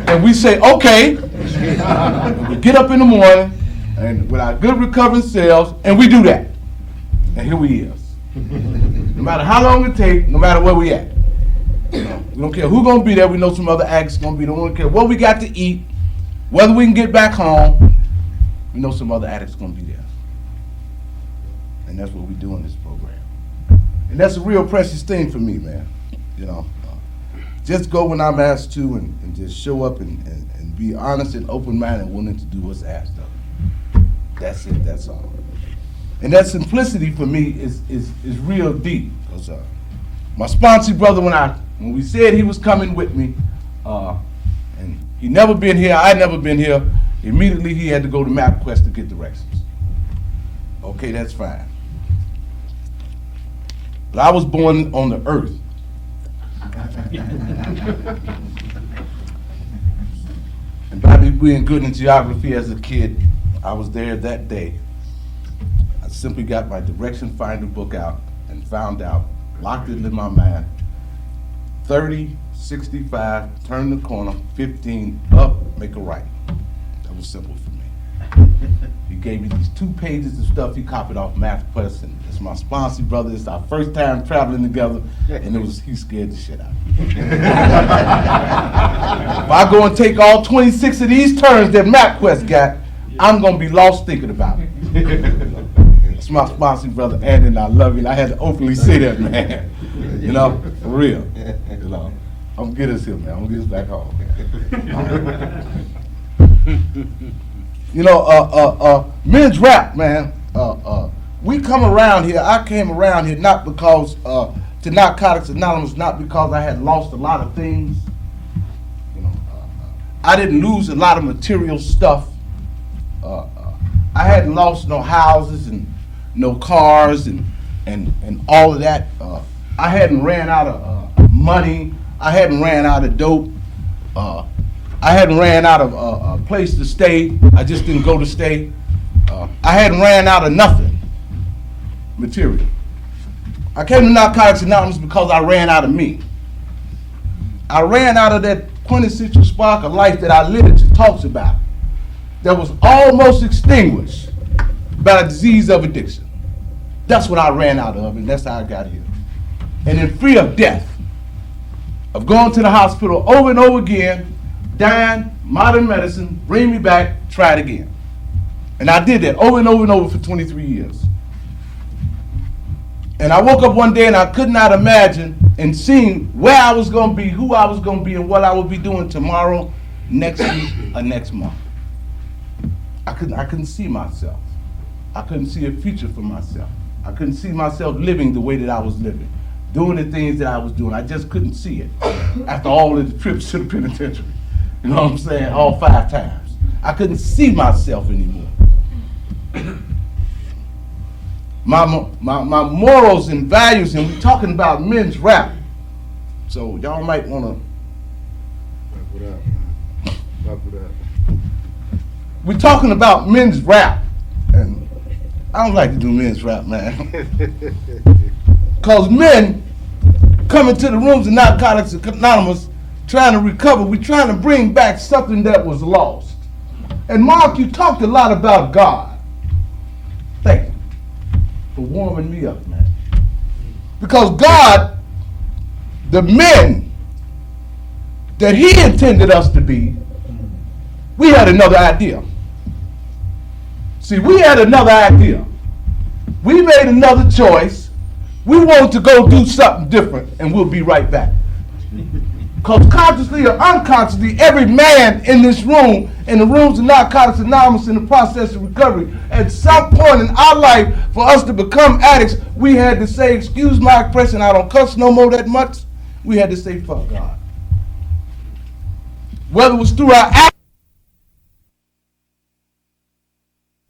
C: And we say, okay. And we get up in the morning, and with our good recovering selves, and we do that. And here we is. No matter how long it takes, no matter where we at. We don't care who's gonna be there. We know some other acts gonna be there. We don't care what we got to eat, whether we can get back home. We know some other addicts gonna be there. And that's what we do in this program. And that's a real precious thing for me, man. You know, just go when I'm asked to and just show up and be honest and open-minded and willing to do what's asked of. That's it, that's all. And that simplicity for me is real deep. Because my sponsor brother, when we said he was coming with me, and he never been here, I never been here, immediately he had to go to MapQuest to get directions. Okay, that's fine. But I was born on the earth. And by me being good in geography as a kid, I was there that day. I simply got my direction finder book out and found out, locked it in my mind, 30, 65, turn the corner, 15, up, make a right. That was simple for me. He gave me these 2 pages of stuff he copied off MapQuest, and it's my sponsor brother. It's our first time traveling together, and he scared the shit out of me. If I go and take all 26 of these turns that MapQuest got, I'm gonna be lost thinking about it. It's my sponsor brother, Andy, and I love you, and I had to openly say that, man. You know, for real. You know, I'm gonna get us here, man. I'm gonna get us back home. You know, men's rap, man. We come around here. I came around here not because to Narcotics Anonymous, not because I had lost a lot of things. You know, I didn't lose a lot of material stuff. I hadn't lost no houses and no cars and all of that. I hadn't ran out of money. I hadn't ran out of dope. I hadn't ran out of a place to stay. I just didn't go to stay. I hadn't ran out of nothing material. I came to Narcotics Anonymous because I ran out of me. I ran out of that quintessential spark of life that our literature talks about, that was almost extinguished by the disease of addiction. That's what I ran out of, and that's how I got here. And then free of death, of going to the hospital over and over again, dying, modern medicine, bring me back, try it again. And I did that over and over and over for 23 years. And I woke up one day and I could not imagine and seeing where I was gonna be, who I was gonna be, and what I would be doing tomorrow, next week, or next month. I couldn't see myself. I couldn't see a future for myself. I couldn't see myself living the way that I was living, doing the things that I was doing. I just couldn't see it after all of the trips to the penitentiary. You know what I'm saying? All 5 times. I couldn't see myself anymore. My morals and values, and we're talking about men's rap. So y'all might want to.
B: Wrap it up, man. Wrap it up.
C: We're talking about men's rap. And I don't like to do men's rap, man. Because men come into the rooms of Narcotics Anonymous trying to recover. We're trying to bring back something that was lost. And Mark, you talked a lot about God. Thank you for warming me up, man. Because God, the men that he intended us to be, we had another idea. See, we had another idea. We made another choice. We wanted to go do something different, and we'll be right back. Because consciously or unconsciously, every man in this room, in the rooms of Narcotics Anonymous, in the process of recovery, at some point in our life, for us to become addicts, we had to say, excuse my expression, I don't cuss no more that much. We had to say, fuck God. Whether it was through our actions,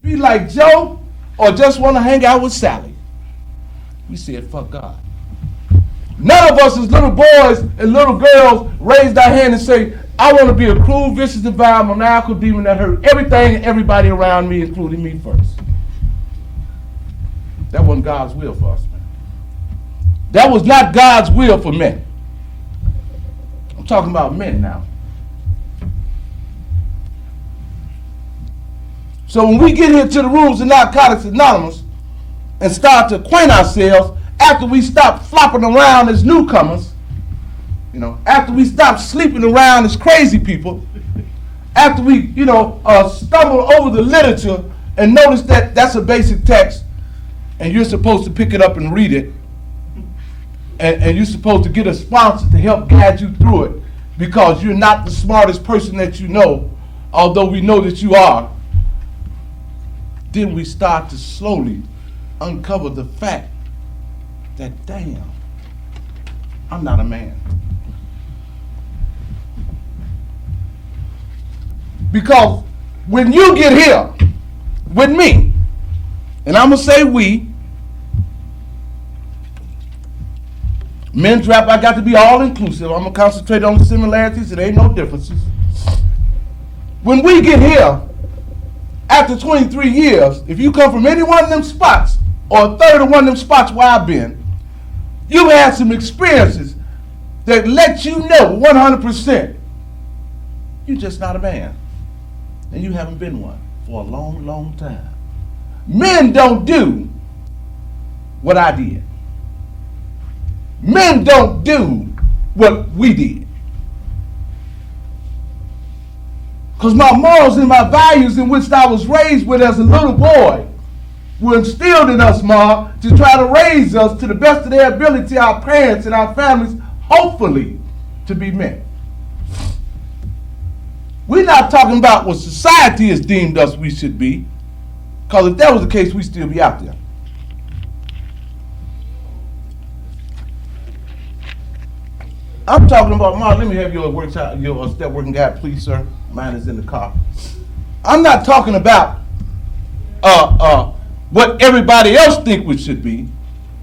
C: be like Joe, or just want to hang out with Sally, we said, fuck God. None of us as little boys and little girls raised our hand and say, I want to be a cruel, vicious, and vile, maniacal demon that hurt everything and everybody around me, including me first. That wasn't God's will for us, man. That was not God's will for men. I'm talking about men now. So when we get here to the rooms of Narcotics Anonymous and start to acquaint ourselves, after we stop flopping around as newcomers, after we stop sleeping around as crazy people, after we, stumble over the literature and notice that that's a basic text and you're supposed to pick it up and read it, and you're supposed to get a sponsor to help guide you through it because you're not the smartest person that you know, although we know that you are, then we start to slowly uncover the fact that, damn, I'm not a man. Because when you get here with me, and I'm going to say we, men's rap, I got to be all inclusive. I'm going to concentrate on the similarities. It ain't no differences. When we get here, after 23 years, if you come from any one of them spots, or a third of one of them spots where I've been, you've had some experiences that let you know 100% you're just not a man. And you haven't been one for a long, long time. Men don't do what I did. Men don't do what we did. Because my morals and my values in which I was raised with as a little boy were instilled in us, Ma, to try to raise us to the best of their ability, our parents and our families, hopefully, to be men. We're not talking about what society has deemed us we should be, because if that was the case, we'd still be out there. I'm talking about, Ma, let me have your step working guide, please, sir. Mine is in the car. I'm not talking about what everybody else think we should be.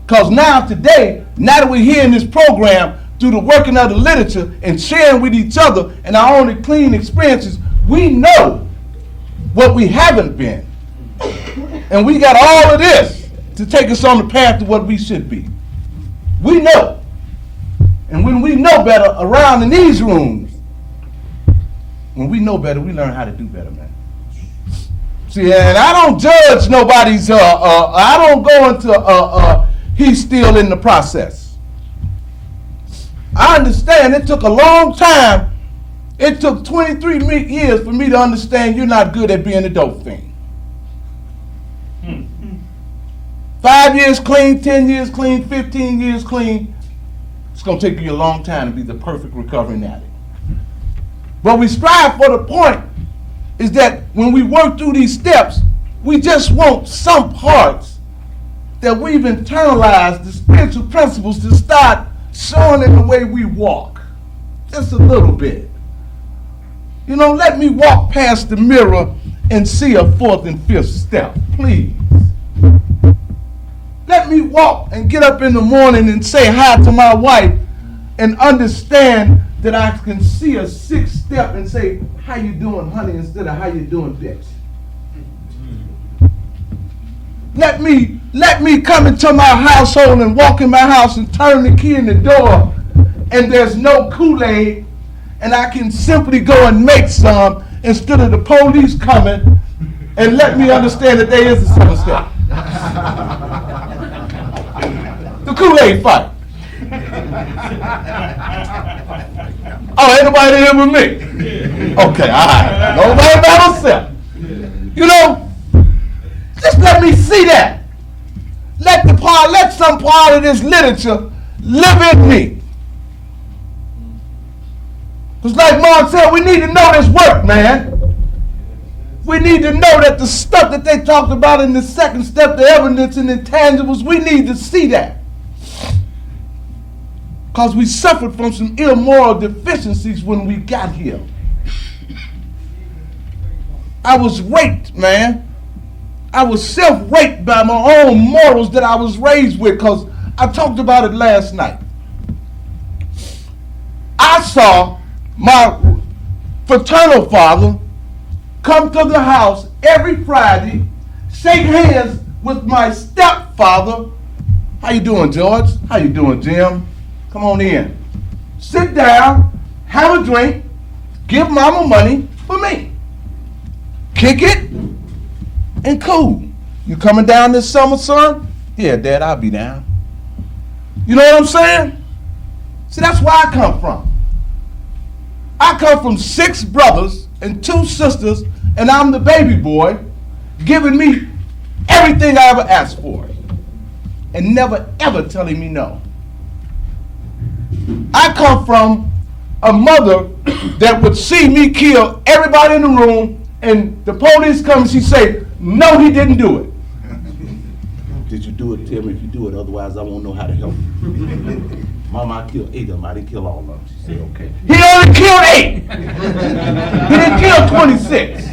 C: Because now that we're here in this program, through the working of the literature and sharing with each other and our own clean experiences, we know what we haven't been. And we got all of this to take us on the path to what we should be. We know. And when we know better around in these rooms, when we know better, we learn how to do better, man. See, and I don't judge nobody's, I don't go into, he's still in the process. I understand it took a long time. It took 23 years for me to understand you're not good at being a dope fiend. 5 years clean, 10 years clean, 15 years clean. It's going to take you a long time to be the perfect recovering addict. But we strive for the point is that when we work through these steps, we just want some parts that we've internalized, the spiritual principles, to start showing in the way we walk. Just a little bit. Let me walk past the mirror and see a fourth and fifth step, please. Let me walk and get up in the morning and say hi to my wife and understand that I can see a sixth step and say, how you doing, honey, instead of how you doing, bitch. Let me come into my household and walk in my house and turn the key in the door and there's no Kool-Aid and I can simply go and make some instead of the police coming and let me understand that there is a seventh step. The Kool-Aid fight. Oh, ain't nobody here with me? Okay, all right. Nobody by myself. You know, just let me see that. Let some part of this literature live in me. Because like Mom said, we need to know this work, man. We need to know that the stuff that they talked about in the second step, the evidence and intangibles, we need to see that. Because we suffered from some immoral deficiencies when we got here. I was raped, man. I was self-raped by my own morals that I was raised with, because I talked about it last night. I saw my fraternal father come to the house every Friday, shake hands with my stepfather. How you doing, George? How you doing, Jim? Come on in. Sit down, have a drink, give mama money for me. Kick it, and cool. You coming down this summer, son? Yeah, Dad, I'll be down. You know what I'm saying? See, that's where I come from. I come from 6 brothers and 2 sisters, and I'm the baby boy, giving me everything I ever asked for, and never ever telling me no. I come from a mother that would see me kill everybody in the room, and the police come and she say, no, he didn't do it. Did you do it? Tell me if you do it, otherwise I won't know how to help you. Mama, I killed 8 of them. I didn't kill all of them. She said, okay. He only killed 8. He didn't kill 26.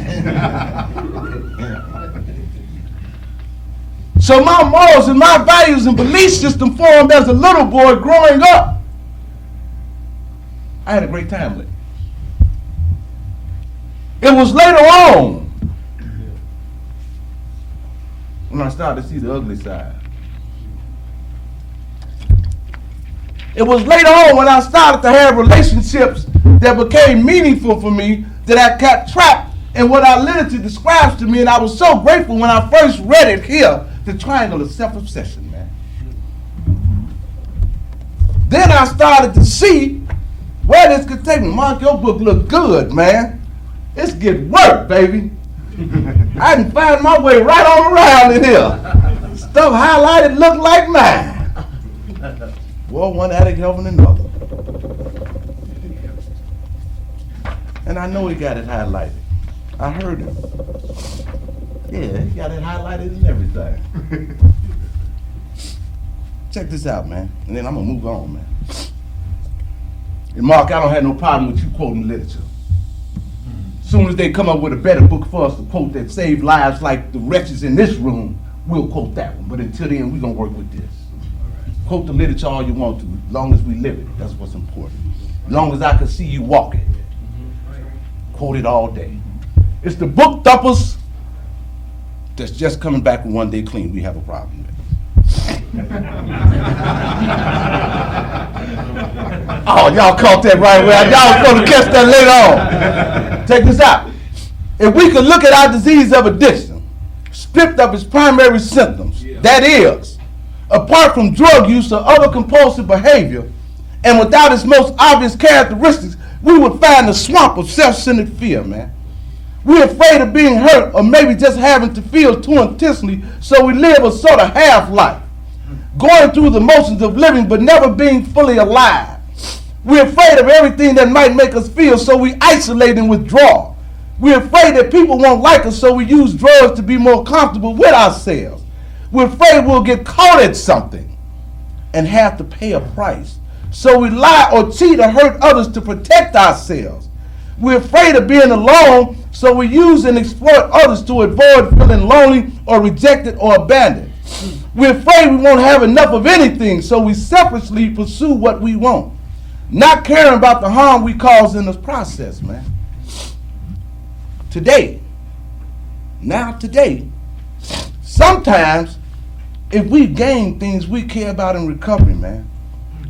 C: So my morals and my values and belief system formed as a little boy growing up. I had a great time with it. It was later on when I started to see the ugly side. It was later on when I started to have relationships that became meaningful for me, that I got trapped in what our literature describes to me, and I was so grateful when I first read it here, The Triangle of Self-Obsession, man. Then I started to see where this could take me. Mark, your book look good, man. It's get work, baby. I can find my way right on around in here. Stuff highlighted look like mine. Well, one addict helping another. And I know he got it highlighted. I heard him. Yeah, he got it highlighted and everything. Check this out, man. And then I'm going to move on, man. And Mark, I don't have no problem with you quoting literature. As soon as they come up with a better book for us to quote that saved lives like the wretches in this room, we'll quote that one. But until then, we're going to work with this. Quote the literature all you want to, as long as we live it. That's what's important. As long as I can see you walk it. Quote it all day. It's the book thumpers that's just coming back with One Day Clean we have a problem with. Oh, y'all caught that right away. Y'all was going to catch that later on. Check this out. If we could look at our disease of addiction, stripped of its primary symptoms, that is, apart from drug use or other compulsive behavior, and without its most obvious characteristics, we would find a swamp of self-centered fear, man. We're afraid of being hurt or maybe just having to feel too intensely, so we live a sort of half-life, going through the motions of living but never being fully alive. We're afraid of everything that might make us feel, so we isolate and withdraw. We're afraid that people won't like us, so we use drugs to be more comfortable with ourselves. We're afraid we'll get caught at something and have to pay a price, so we lie or cheat or hurt others to protect ourselves. We're afraid of being alone, so we use and exploit others to avoid feeling lonely or rejected or abandoned. We're afraid we won't have enough of anything, so we selfishly pursue what we want, not caring about the harm we cause in this process, man. Today, sometimes if we gain things we care about in recovery, man,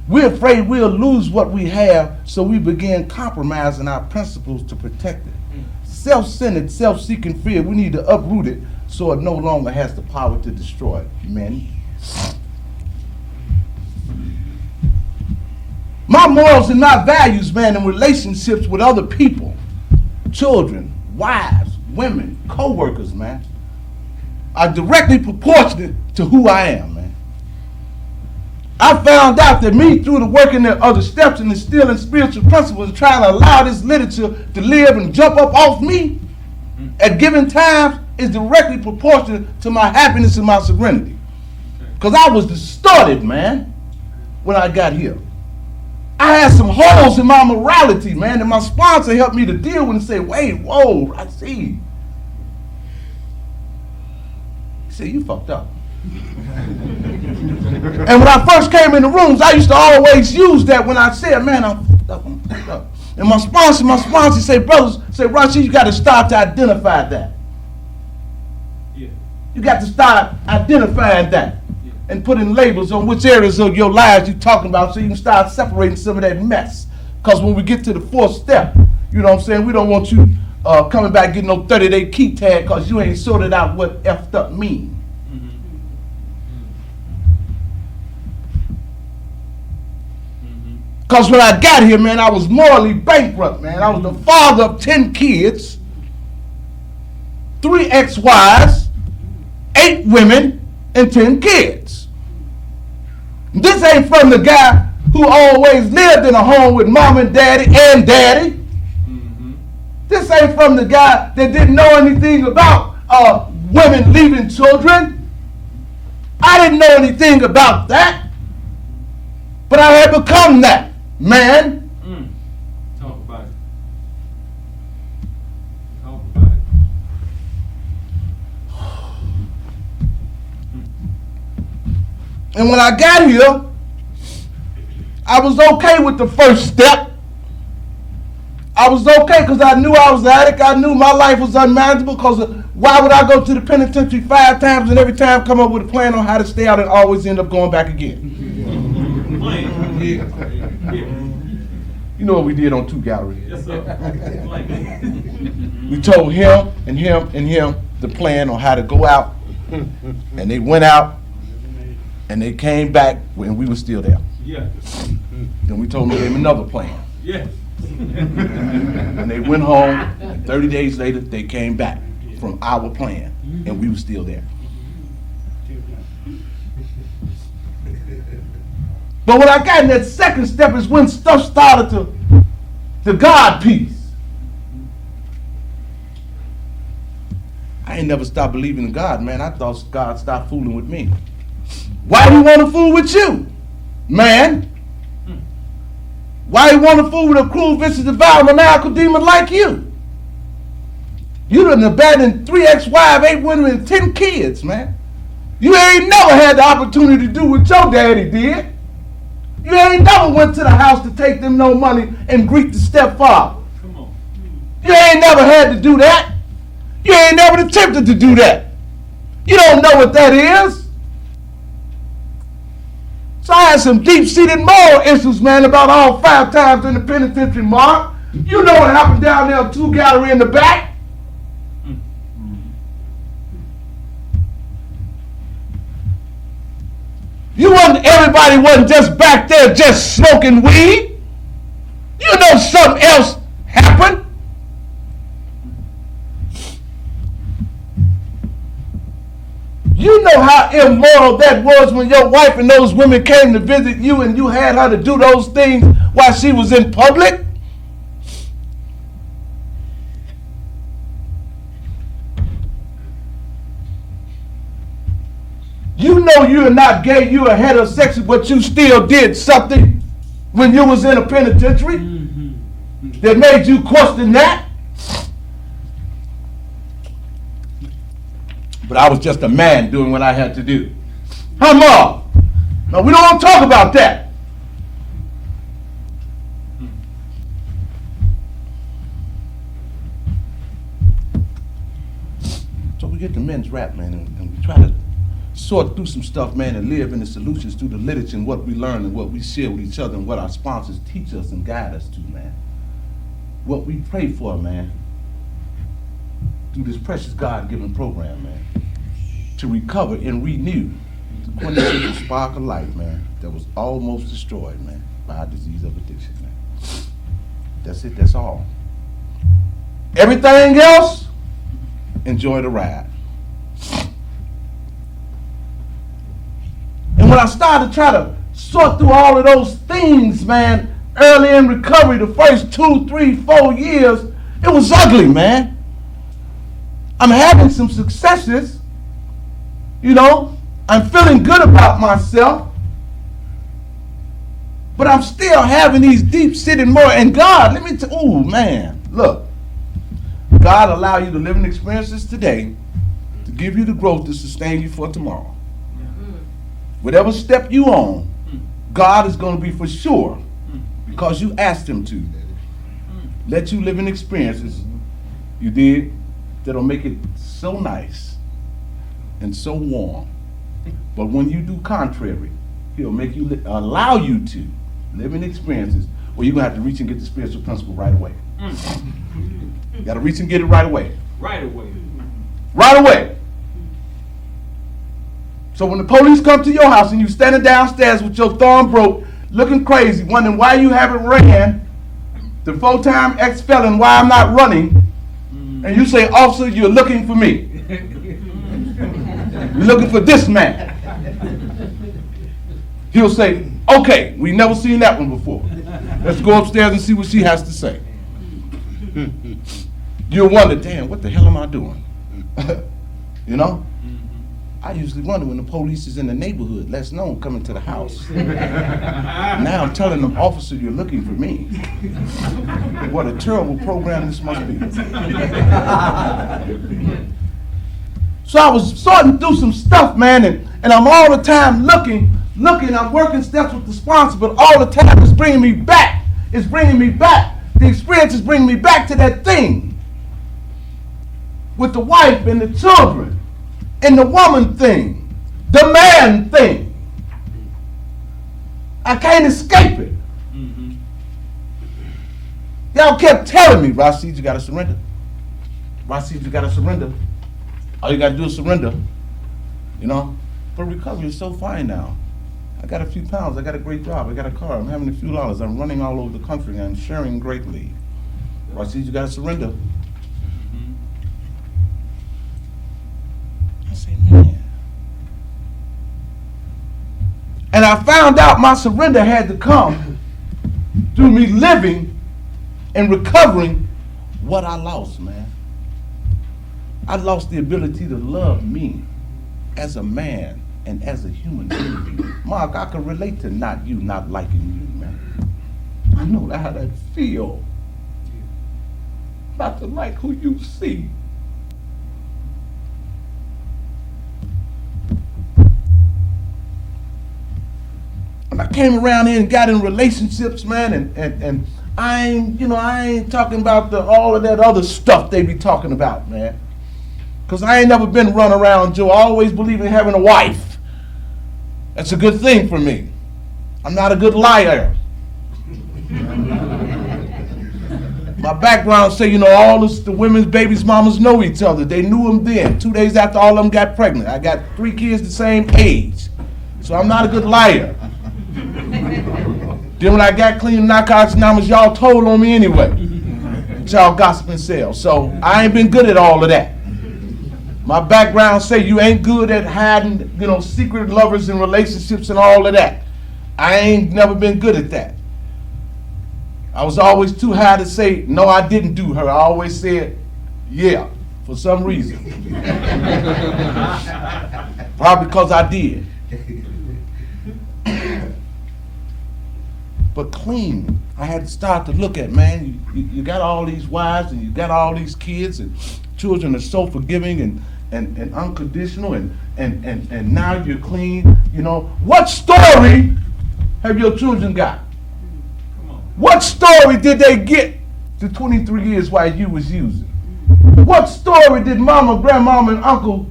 C: We're afraid we'll lose what we have, so we begin compromising our principles to protect it. Self-centered, self-seeking fear, we need to uproot it so it no longer has the power to destroy men. My morals and my values, man, in relationships with other people, children, wives, women, co-workers, man, are directly proportionate to who I am, man. I found out that me, through the working of other steps and instilling spiritual principles and trying to allow this literature to live and jump up off me at given times, is directly proportionate to my happiness and my serenity. Because I was distorted, man, when I got here. I had some holes in my morality, man, and my sponsor helped me to deal with it and say, wait, whoa, I see. He said, you fucked up. And when I first came in the rooms, I used to always use that when I said, man, I'm fucked up, I'm fucked up. And my sponsor said, brothers, say, Rashid, you got to start to identify that. Yeah. You got to start identifying that. And putting labels on which areas of your lives you're talking about so you can start separating some of that mess. Because when we get to the fourth step, you know what I'm saying, we don't want you coming back getting no 30-day key tag because you ain't sorted out what effed up mean. Because when I got here, man, I was morally bankrupt, man. I was the father of 10 kids, 3 ex-wives, 8 women, and 10 kids. This ain't from the guy who always lived in a home with mom and daddy. This ain't from the guy that didn't know anything about women leaving children. I didn't know anything about that. But I had become that man.
D: Talk about it. Talk about it.
C: And when I got here, I was okay with the first step. I was okay because I knew I was an addict. I knew my life was unmanageable because why would I go to the penitentiary 5 times and every time come up with a plan on how to stay out and always end up going back again? You know what we did on 2 Gallery?
D: Yes, sir.
C: We told him and him and him the plan on how to go out, and they went out, and they came back when we were still there.
D: Yeah.
C: Then we told them another plan.
D: Yeah.
C: And they went home, and 30 days later, they came back from our plan, and we were still there. But when I got in that second step is when stuff started to the God piece. I ain't never stopped believing in God, man. I thought God stopped fooling with me. Why do you want to fool with you, man? Why you want to fool with a cruel, vicious, devout, maniacal demon like you? You done abandoned 3 ex-wives, 8 women, and 10 kids, man. You ain't never had the opportunity to do what your daddy did. You ain't never went to the house to take them no money and greet the stepfather.
D: Come on.
C: You ain't never had to do that. You ain't never attempted to do that. You don't know what that is. So I had some deep-seated moral issues, man, about all 5 times in the penitentiary, Mark. You know what happened down there on 2 Gallery in the back? Everybody wasn't just back there just smoking weed. You know something else happened. You know how immoral that was when your wife and those women came to visit you and you had her to do those things while she was in public. You know you're not gay, you're a heterosexual, but you still did something when you was in a penitentiary that made you question that. But I was just a man doing what I had to do. Huh, Ma? No, we don't want to talk about that. So we get the men's rap, man, and we try to sort through some stuff, man, and live in the solutions through the literature and what we learn and what we share with each other and what our sponsors teach us and guide us to, man. What we pray for, man, through this precious God-given program, man, to recover and renew the quintessential spark of life, man, that was almost destroyed, man, by a disease of addiction, man. That's it, that's all. Everything else, enjoy the ride. And when I started to try to sort through all of those things, man, early in recovery, the first 2, 3, 4 years, it was ugly, man. I'm having some successes, you know, I'm feeling good about myself, but I'm still having these deep sitting more. And God, let me tell you, ooh, man, look, God allow you to live in experiences today to give you the growth to sustain you for tomorrow. Whatever step you on, God is going to be for sure, because you asked him to, let you live in experiences you did that'll make it so nice and so warm. But when you do contrary, he'll make you allow you to live in experiences where you're going to have to reach and get the spiritual principle right away. You got to reach and get it right away.
D: Right away.
C: Right away. So when the police come to your house and you standing downstairs with your thumb broke, looking crazy, wondering why you haven't ran, the full-time ex-felon, why I'm not running, and you say, officer, you're looking for me. You're looking for this man. He'll say, okay, we never seen that one before. Let's go upstairs and see what she has to say. You'll wonder, damn, what the hell am I doing? You know? I usually wonder when the police is in the neighborhood, less known, coming to the house. Now I'm telling them, officer, you're looking for me. What a terrible program this must be. So I was sorting through some stuff, man, and I'm all the time looking, I'm working steps with the sponsor, but all the time it's bringing me back. It's bringing me back. The experience is bringing me back to that thing with the wife and the children. And the woman thing, the man thing. I can't escape it. Y'all kept telling me, Rashid, you gotta surrender. Rashid, you gotta surrender. All you gotta do is surrender. You know? But recovery is so fine now. I got a few pounds, I got a great job, I got a car, I'm having a few dollars, I'm running all over the country, I'm sharing greatly. Rashid, you gotta surrender. I say, man. And I found out my surrender had to come through me living and recovering what I lost, man. I lost the ability to love me as a man and as a human being. Mark, I can relate to not liking you, man. I know how that feel. Not to like who you see. And I came around here and got in relationships, man, and I ain't talking about all of that other stuff they be talking about, man. Because I ain't never been run around, Joe. I always believe in having a wife. That's a good thing for me. I'm not a good liar. My background say, all the women's babies' mamas know each other. They knew them then. 2 days after all of them got pregnant. I got 3 kids the same age. So I'm not a good liar. Then when I got clean Narcotics Anonymous, y'all told on me anyway. Y'all gossip and sell. So I ain't been good at all of that. My background say you ain't good at hiding, secret lovers and relationships and all of that. I ain't never been good at that. I was always too high to say, no, I didn't do her. I always said, yeah, for some reason. Probably because I did. But clean, I had to start to look at, man, you got all these wives and you got all these kids, and children are so forgiving and unconditional, and now you're clean. What story have your children got? What story did they get the 23 years while you was using? What story did mama, grandmama, and uncle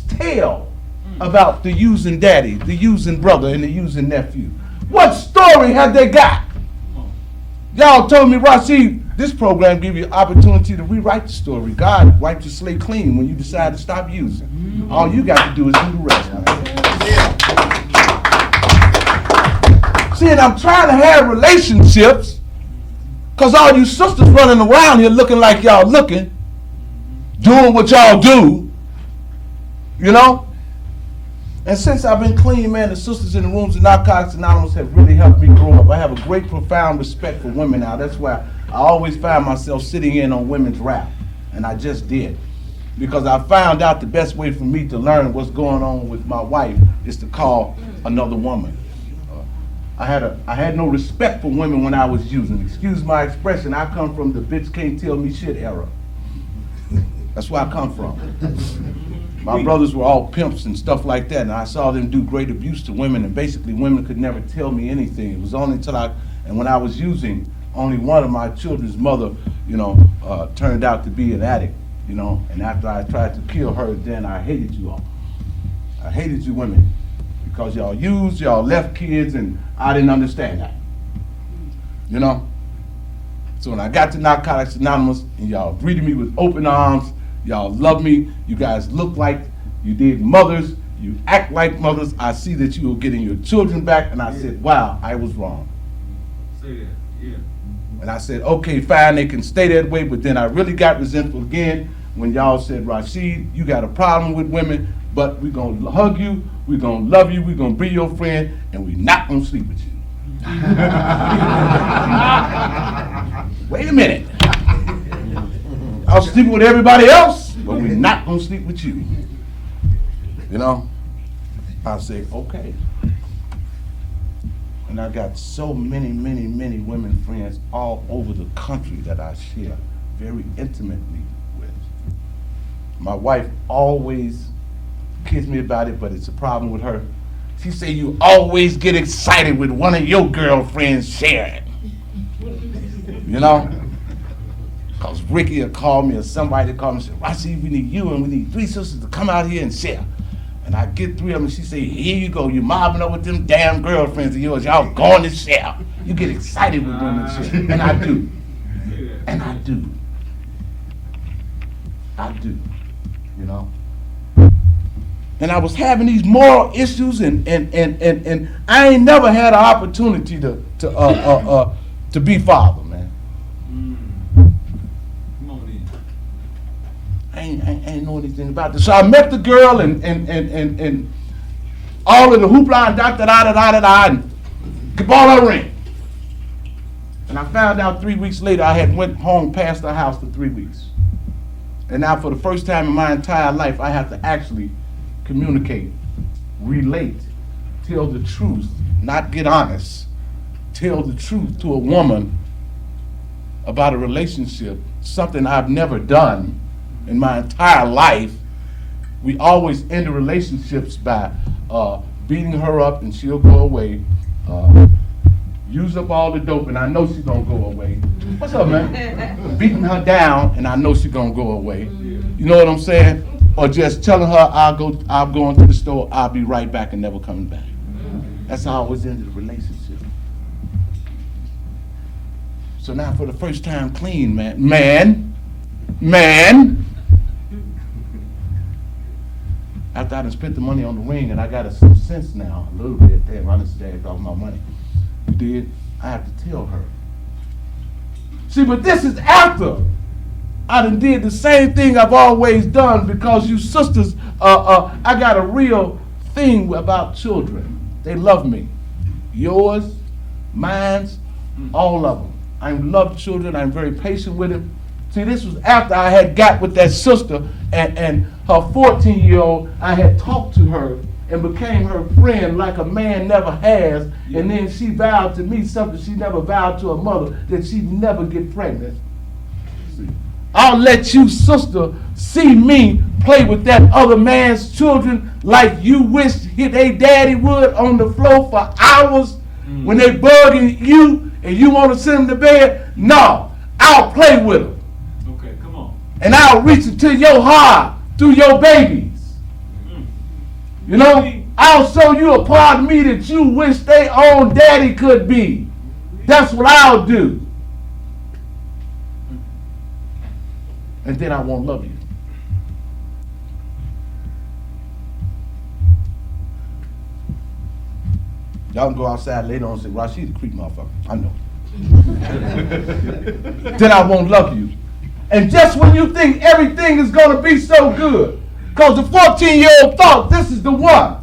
C: tell about the using daddy, the using brother, and the using nephew? What story have they got? Y'all told me, Rashid, this program give you opportunity to rewrite the story. God wiped your slate clean when you decide to stop using. All you got to do is do the rest. See, and I'm trying to have relationships because all you sisters running around here looking like y'all looking, doing what y'all do, you know? And since I've been clean, man, the sisters in the rooms of Narcotics Anonymous have really helped me grow up. I have a great, profound respect for women now. That's why I always find myself sitting in on women's rap. And I just did. Because I found out the best way for me to learn what's going on with my wife is to call another woman. I had no respect for women when I was using. Excuse my expression, I come from the bitch can't tell me shit era. That's where I come from. My brothers were all pimps and stuff like that, and I saw them do great abuse to women, and basically women could never tell me anything. It was only until and when I was using, only one of my children's mother, turned out to be an addict, and after I tried to kill her, then I hated you all. I hated you women, because y'all used, y'all left kids, and I didn't understand that, So when I got to Narcotics Anonymous, and y'all greeted me with open arms, y'all love me. You guys look like you did mothers. You act like mothers. I see that you are getting your children back. And I said, wow, I was wrong.
D: Say that, yeah.
C: And I said, okay, fine, they can stay that way. But then I really got resentful again when y'all said, Rashid, you got a problem with women, but we're going to hug you, we're going to love you, we're going to be your friend, and we're not going to sleep with you. Wait a minute. I'll sleep with everybody else, but we're not gonna sleep with you. I say, okay. And I got so many, many, many women friends all over the country that I share very intimately with. My wife always kids me about it, but it's a problem with her. She say, you always get excited with one of your girlfriends sharing. Because Ricky will call me or somebody will call me and say, Rashid, we need you and we need 3 sisters to come out here and share. And I get 3 of them and she say, here you go, you mobbing up with them damn girlfriends of yours, y'all going to share. You get excited with women and share. And I do. And I do. I do. And I was having these moral issues and I ain't never had an opportunity to be father, man. I ain't know anything about this. So I met the girl and all of the hoopla and da-da-da-da-da-da and Kabbalah ring. And I found out 3 weeks later I had went home past the house for 3 weeks. And now for the first time in my entire life I have to actually communicate, relate, tell the truth, not get honest, tell the truth to a woman about a relationship, something I've never done in my entire life. We always end the relationships by beating her up and she'll go away, use up all the dope and I know she's gonna go away. What's up, man? Beating her down and I know she's gonna go away. You know what I'm saying? Or just telling her I'm going to the store, I'll be right back and never coming back. That's how I always ended the relationship. So now for the first time clean, man. After I done spent the money on the ring and I got some sense now, a little bit, damn, I done stacked off my money. You did? I have to tell her. See, but this is after I done did the same thing I've always done because you sisters, I got a real thing about children. They love me. Yours, mine's, all of them. I love children, I'm very patient with them. See, this was after I had got with that sister and her 14-year-old, I had talked to her and became her friend like a man never has. And then she vowed to me something she never vowed to her mother, that she'd never get pregnant. See, I'll let you, sister, see me play with that other man's children like you wish they daddy would on the floor for hours when they bugging you and you want to send them to bed. No, I'll play with them.
D: Okay, come on.
C: And I'll reach into your heart through your babies. You know, I'll show you a part of me that you wish they own daddy could be. That's what I'll do. And then I won't love you. Y'all can go outside later on and say, Rashid, a creep motherfucker. I know. Then I won't love you. And just when you think everything is going to be so good, because the 14-year-old thought this is the one.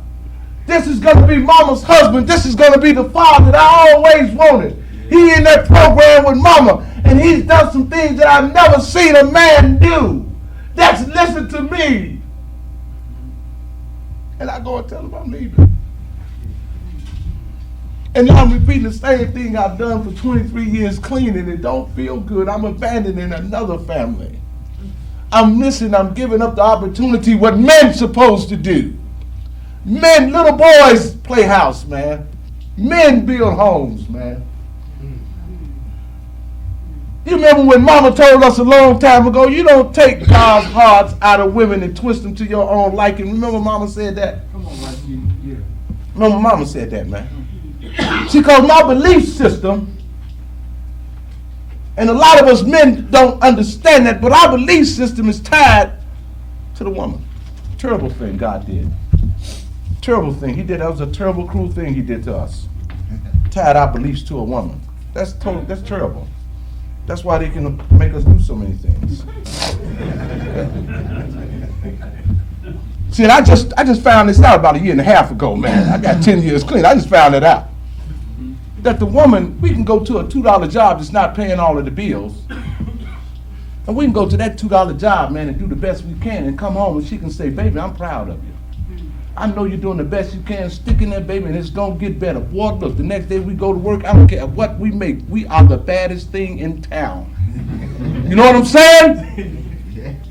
C: This is going to be mama's husband. This is going to be the father that I always wanted. He in that program with mama, and he's done some things that I've never seen a man do. That's listen to me. And I go and tell him I'm leaving. And now I'm repeating the same thing I've done for 23 years cleaning. It don't feel good. I'm abandoning another family. I'm giving up the opportunity what men supposed to do. Men, little boys play house, man. Men build homes, man. You remember when mama told us a long time ago, you don't take God's hearts out of women and twist them to your own liking. Remember mama said that?
D: Come on, Rashid. Yeah.
C: Remember mama said that, man. See, because my belief system, and a lot of us men don't understand that, but our belief system is tied to the woman. Terrible thing God did. Terrible thing he did. That was a terrible, cruel thing he did to us. Tied our beliefs to a woman. That's terrible. That's why they can make us do so many things. See, and I just found this out about a year and a half ago, man. I got 10 years clean. I just found it out. That the woman, we can go to a $2 job that's not paying all of the bills. And we can go to that $2 job, man, and do the best we can and come home and she can say, baby, I'm proud of you. I know you're doing the best you can. Stick in there, baby, and it's going to get better. Boy, look, the next day we go to work, I don't care what we make. We are the baddest thing in town. You know what I'm saying?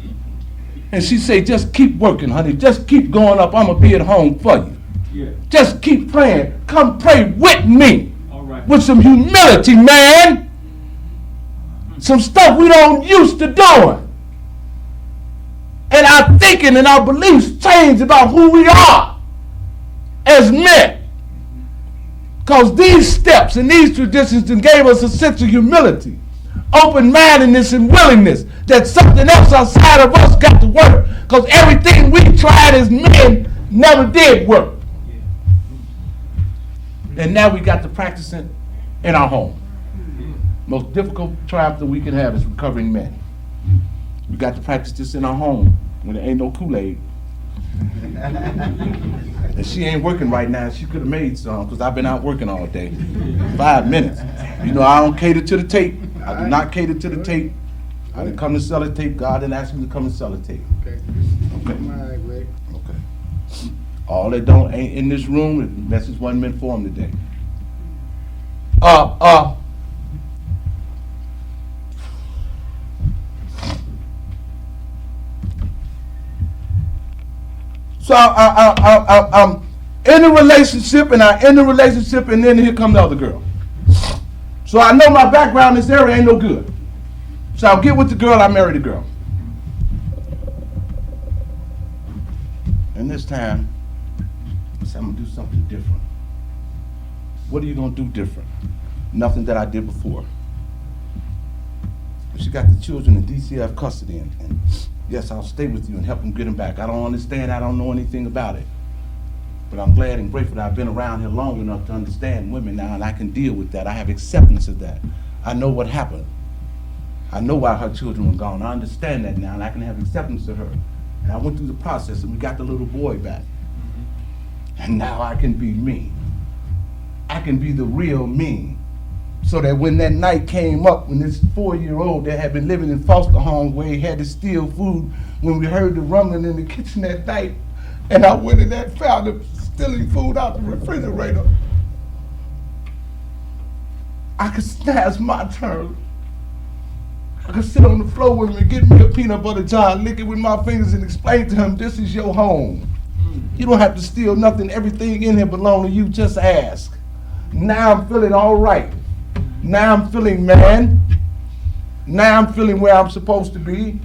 C: And she say, just keep working, honey. Just keep going up. I'm going to be at home for you.
D: Yeah.
C: Just keep praying. Come pray with me.
D: All right.
C: With some humility, man. Some stuff we don't used to doing. And our thinking and our beliefs change about who we are as men. Because these steps and these traditions gave us a sense of humility, open-mindedness and willingness that something else outside of us got to work. Because everything we tried as men never did work. And now we got to practice it in our home. Most difficult triumph that we can have is recovering men. We got to practice this in our home when there ain't no Kool-Aid. And she ain't working right now. She could have made some because I've been out working all day. 5 minutes. You know, I don't cater to the tape. I do not cater to the tape. I didn't come to sell a tape. God didn't ask me to come and sell a tape.
B: Okay.
C: Okay. Okay. All that don't ain't in this room, the message wasn't meant for them today. So I'm in a relationship, and I end the relationship, and then here come the other girl. So I know my background in this area ain't no good. So I'll get with the girl, I marry the girl. And this time, I said, I'm gonna do something different. What are you gonna do different? Nothing that I did before. She got the children in DCF custody, and yes, I'll stay with you and help them get them back. I don't understand, I don't know anything about it. But I'm glad and grateful that I've been around here long enough to understand women now, and I can deal with that. I have acceptance of that. I know what happened. I know why her children were gone. I understand that now, and I can have acceptance of her. And I went through the process, and we got the little boy back. And now I can be me. I can be the real me. So that when that night came up, when this 4-year-old that had been living in foster homes where he had to steal food, when we heard the rumbling in the kitchen that night, and I went in there and found him stealing food out the refrigerator, I could snatch my turn. I could sit on the floor with him and get me a peanut butter jar, lick it with my fingers and explain to him, this is your home. You don't have to steal nothing. Everything in here belongs to you. Just ask. Now I'm feeling all right. Now I'm feeling man. Now I'm feeling where I'm supposed to be.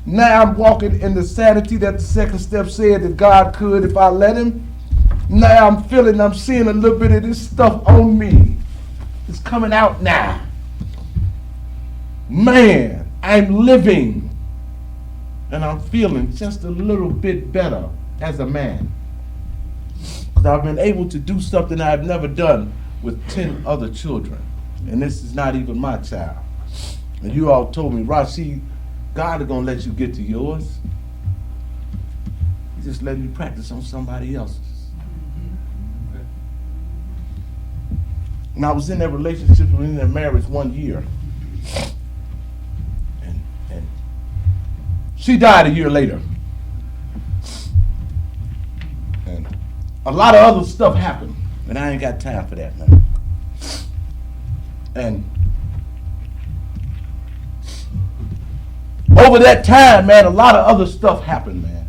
C: Now I'm walking in the sanity that the second step said that God could if I let him. Now I'm seeing a little bit of this stuff on me. It's coming out now. Man, I'm living. And I'm feeling just a little bit better as a man. Because I've been able to do something I've never done with 10 other children. And this is not even my child. And you all told me, Rashid, God is going to let you get to yours. He's just letting you practice on somebody else's. And I was in that relationship, in that marriage 1 year. And she died a year later. And a lot of other stuff happened. And I ain't got time for that, man. And over that time, man, a lot of other stuff happened, man.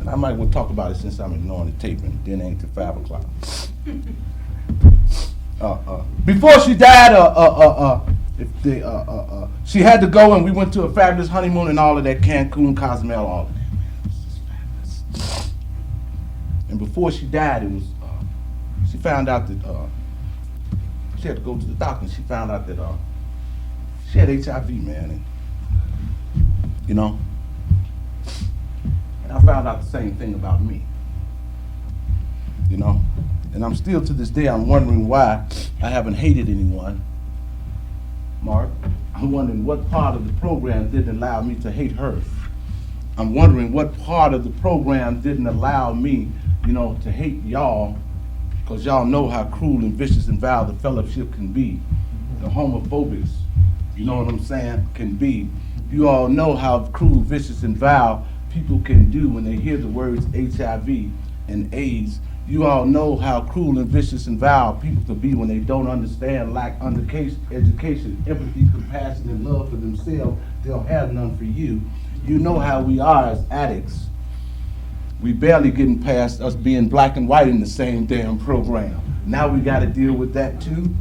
C: And I might well talk about it since I'm ignoring the tape and then ain't till 5 o'clock. Before she died, she had to go, and we went to a fabulous honeymoon and all of that, Cancun, Cozumel, all of that, man. It was just fabulous. And before she died, it was she found out that she had to go to the doctor, and she found out that she had HIV, man. And, you know, and I found out the same thing about me. You know, and I'm still to this day, I'm wondering why I haven't hated anyone. Mark, I'm wondering what part of the program didn't allow me to hate her. I'm wondering what part of the program didn't allow me, you know, to hate y'all, because y'all know how cruel and vicious and vile the fellowship can be. The homophobics, you know what I'm saying, can be. You all know how cruel, vicious, and vile people can do when they hear the words HIV and AIDS. You all know how cruel and vicious and vile people can be when they don't understand, lack education, empathy, compassion, and love for themselves. They'll have none for you. You know how we are as addicts. We barely getting past us being black and white in the same damn program. Now we got to deal with that too.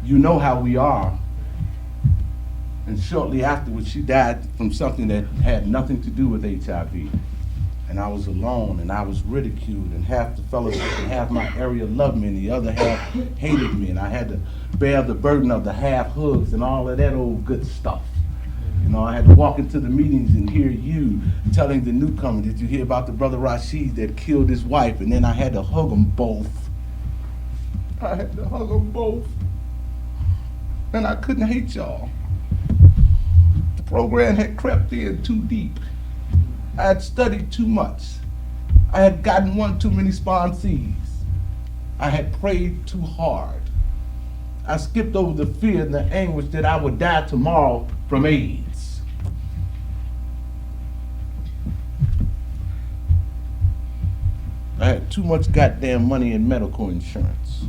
C: You know how we are. And shortly afterwards, she died from something that had nothing to do with HIV. And I was alone, and I was ridiculed, and half the fellows and half my area loved me, and the other half hated me, and I had to bear the burden of the half hugs and all of that old good stuff. You know, I had to walk into the meetings and hear you telling the newcomer, did you hear about the brother Rashid that killed his wife? And then I had to hug them both. I had to hug them both. And I couldn't hate y'all. The program had crept in too deep. I had studied too much. I had gotten one too many sponsees. I had prayed too hard. I skipped over the fear and the anguish that I would die tomorrow from AIDS. I had too much goddamn money in medical insurance.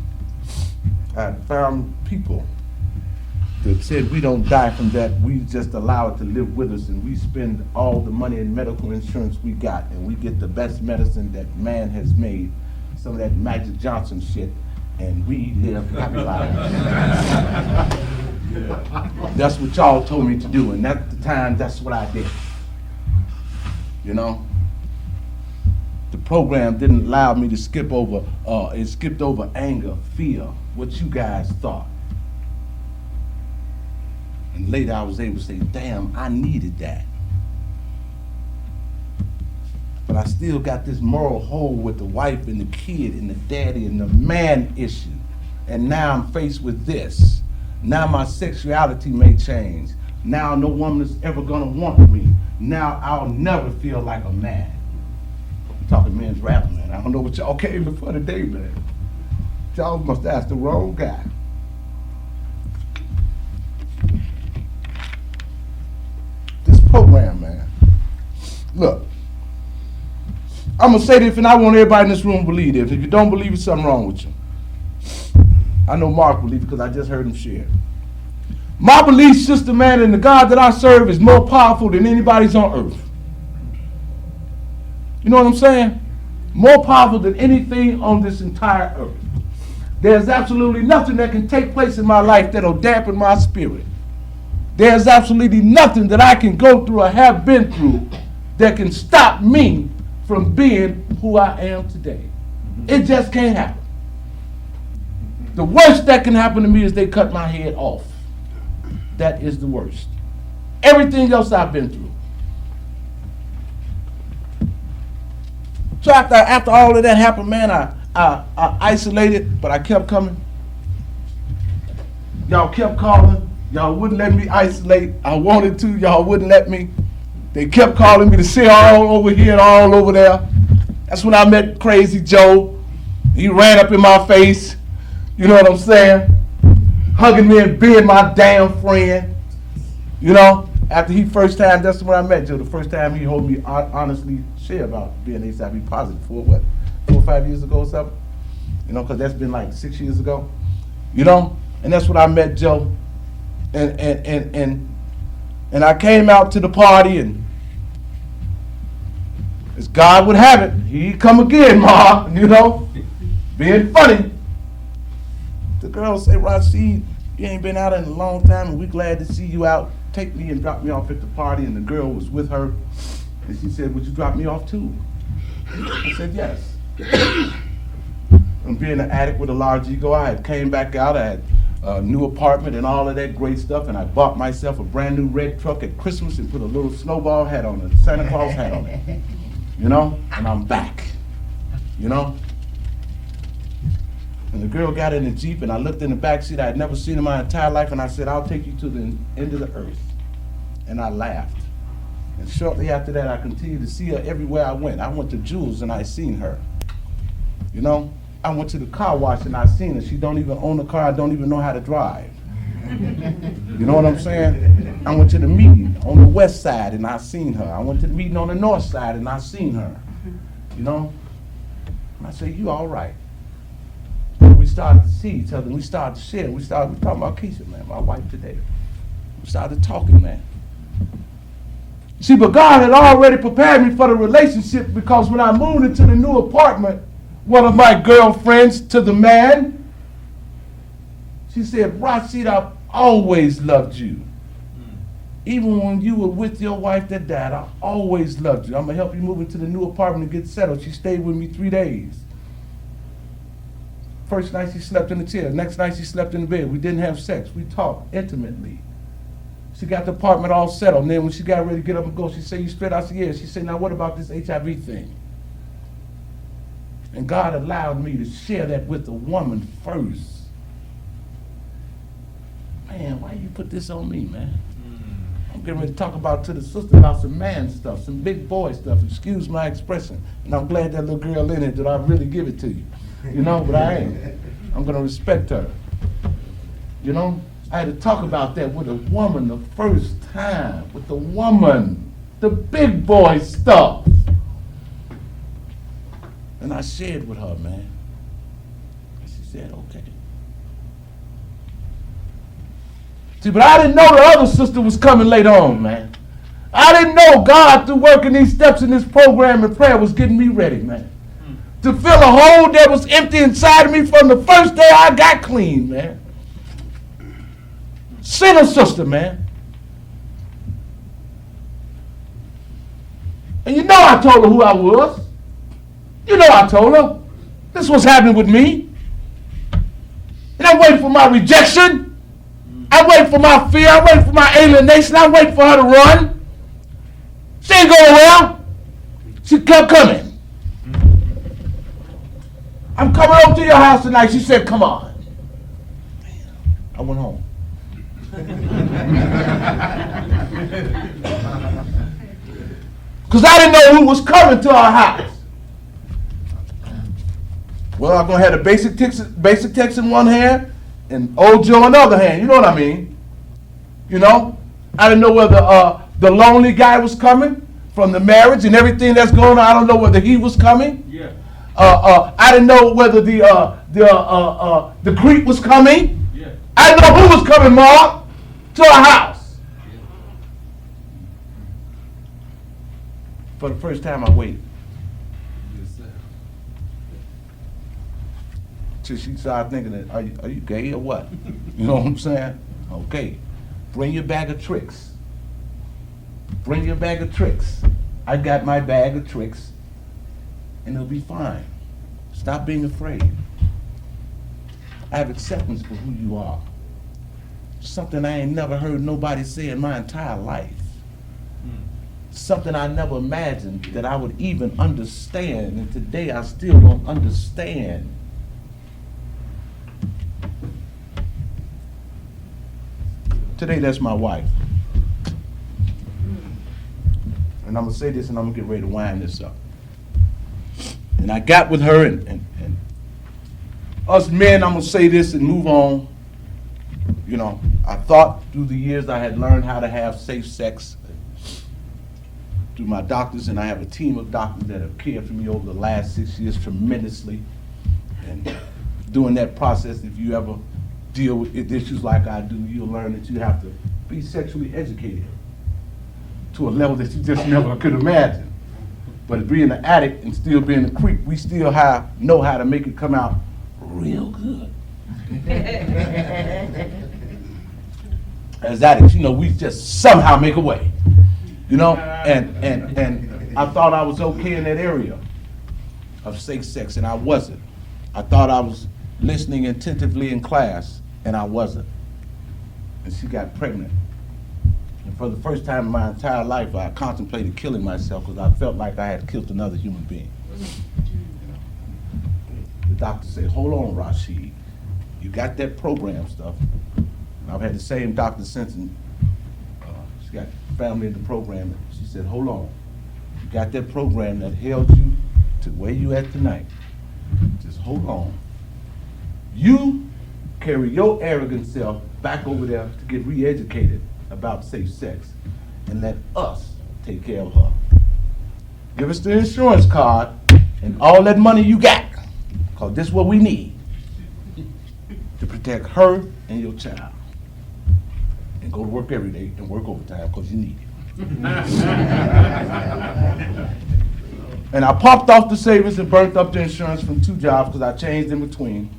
C: I had found people that said we don't die from that, we just allow it to live with us, and we spend all the money in medical insurance we got, and we get the best medicine that man has made, some of that Magic Johnson shit, and we live happy lives. That's what y'all told me to do, and at the time, that's what I did. You know? The program didn't allow me to skip over, it skipped over anger, fear, what you guys thought. And later I was able to say, damn, I needed that. But I still got this moral hole with the wife and the kid and the daddy and the man issue. And now I'm faced with this. Now my sexuality may change. Now no woman is ever gonna want me. Now I'll never feel like a man. I'm talking men's rap, man. I don't know what y'all came in for today, man. Y'all must ask the wrong guy. Program, man. Look, I'm gonna say this, and I want everybody in this room to believe this. If you don't believe it, something wrong with you. I know Mark believes it because I just heard him share. My belief system, man, and the God that I serve is more powerful than anybody's on earth. You know what I'm saying? More powerful than anything on this entire earth. There's absolutely nothing that can take place in my life that'll dampen my spirit. There's absolutely nothing that I can go through or have been through that can stop me from being who I am today. It just can't happen. The worst that can happen to me is they cut my head off. That is the worst. Everything else I've been through. So after all of that happened, man, I isolated, but I kept coming. Y'all kept calling. Y'all wouldn't let me isolate. I wanted to. Y'all wouldn't let me. They kept calling me to sit all over here and all over there. That's when I met Crazy Joe. He ran up in my face. You know what I'm saying? Hugging me and being my damn friend. You know? After that's when I met Joe. The first time he heard me honestly share about being HIV positive for 4 or 5 years ago or something. You know, because that's been like 6 years ago. You know? And that's when I met Joe. And I came out to the party, and as God would have it, he'd come again, Ma, you know, being funny. The girl say, Rashid, you ain't been out in a long time, and we glad to see you out. Take me and drop me off at the party. And the girl was with her, and she said, would you drop me off too? I said, yes. And being an addict with a large ego, I had came back out. I had a new apartment and all of that great stuff, and I bought myself a brand new red truck at Christmas and put a little snowball hat on it, Santa Claus hat on it. You know? And I'm back. You know? And the girl got in the Jeep, and I looked in the back seat. I had never seen in my entire life, and I said, I'll take you to the end of the earth. And I laughed. And shortly after that, I continued to see her everywhere I went. I went to Jules, and I seen her. You know? I went to the car wash, and I seen her. She don't even own a car. I don't even know how to drive. You know what I'm saying? I went to the meeting on the west side, and I seen her. I went to the meeting on the north side, and I seen her. You know? And I said, you all right. We started to see each other, and we started to share. We talking about Keisha, man, my wife today. We started talking, man. See, but God had already prepared me for the relationship, because when I moved into the new apartment, one of my girlfriends to the man, she said, Rashid, I've always loved you. Even when you were with your wife that died, I always loved you. I'm going to help you move into the new apartment and get settled. She stayed with me 3 days. First night she slept in the chair. Next night she slept in the bed. We didn't have sex. We talked intimately. She got the apartment all settled. And then when she got ready to get up and go, she said, you straight? I said, yeah. She said, now what about this HIV thing? And God allowed me to share that with the woman first. Man, why you put this on me, man? I'm getting ready to talk about to the sister about some man stuff, some big boy stuff. Excuse my expression. And I'm glad that little girl in it, that I really give it to you. You know, but I ain't. I'm going to respect her. You know, I had to talk about that with a woman the first time, with the woman, the big boy stuff. And I shared with her, man. And she said, okay. See, but I didn't know the other sister was coming later on, man. I didn't know God, through working these steps in this program and prayer, was getting me ready, man. To fill a hole that was empty inside of me from the first day I got clean, man. Sinner sister, man. And you know I told her who I was. You know I told her. This was happening with me. And I'm waiting for my rejection. I'm waiting for my fear. I'm waiting for my alienation. I'm waiting for her to run. She ain't going well. She kept coming. I'm coming over to your house tonight. She said, come on. I went home. Because I didn't know who was coming to our house. Well, I'm going to have the basic text in one hand and old Joe in the other hand. You know what I mean? You know? I didn't know whether the lonely guy was coming from the marriage and everything that's going on. I don't know whether he was coming.
D: Yeah.
C: I didn't know whether the creep was coming.
D: Yeah.
C: I didn't know who was coming, Mark, to our house.
D: Yeah.
C: For the first time, I waited.
D: Yes, sir.
C: till she started thinking that, are you gay or what? You know what I'm saying? Okay, bring your bag of tricks. Bring your bag of tricks. I got my bag of tricks, and it'll be fine. Stop being afraid. I have acceptance for who you are. Something I ain't never heard nobody say in my entire life. Something I never imagined that I would even understand, and today I still don't understand. Today, that's my wife. And I'm gonna say this and I'm gonna get ready to wind this up. And I got with her and us men, I'm gonna say this and move on. You know, I thought through the years I had learned how to have safe sex through my doctors, and I have a team of doctors that have cared for me over the last 6 years tremendously. And during that process, if you ever deal with issues like I do, you'll learn that you have to be sexually educated to a level that you just never could imagine. But being an addict and still being a creep, we still know how to make it come out real good. As addicts, you know, we just somehow make a way. You know, and I thought I was okay in that area of safe sex, and I wasn't. I thought I was listening attentively in class, and I wasn't. And she got pregnant. And for the first time in my entire life, I contemplated killing myself because I felt like I had killed another human being. You know? The doctor said, hold on, Rashid. You got that program stuff. I've had the same doctor since, and she got family in the program. She said, hold on. You got that program that held you to where you at tonight. Just hold on. You carry your arrogant self back over there to get re-educated about safe sex, and let us take care of her. Give us the insurance card and all that money you got, because this is what we need to protect her and your child. And go to work every day and work overtime because you need it. And I popped off the savings and burnt up the insurance from 2 jobs because I changed in between.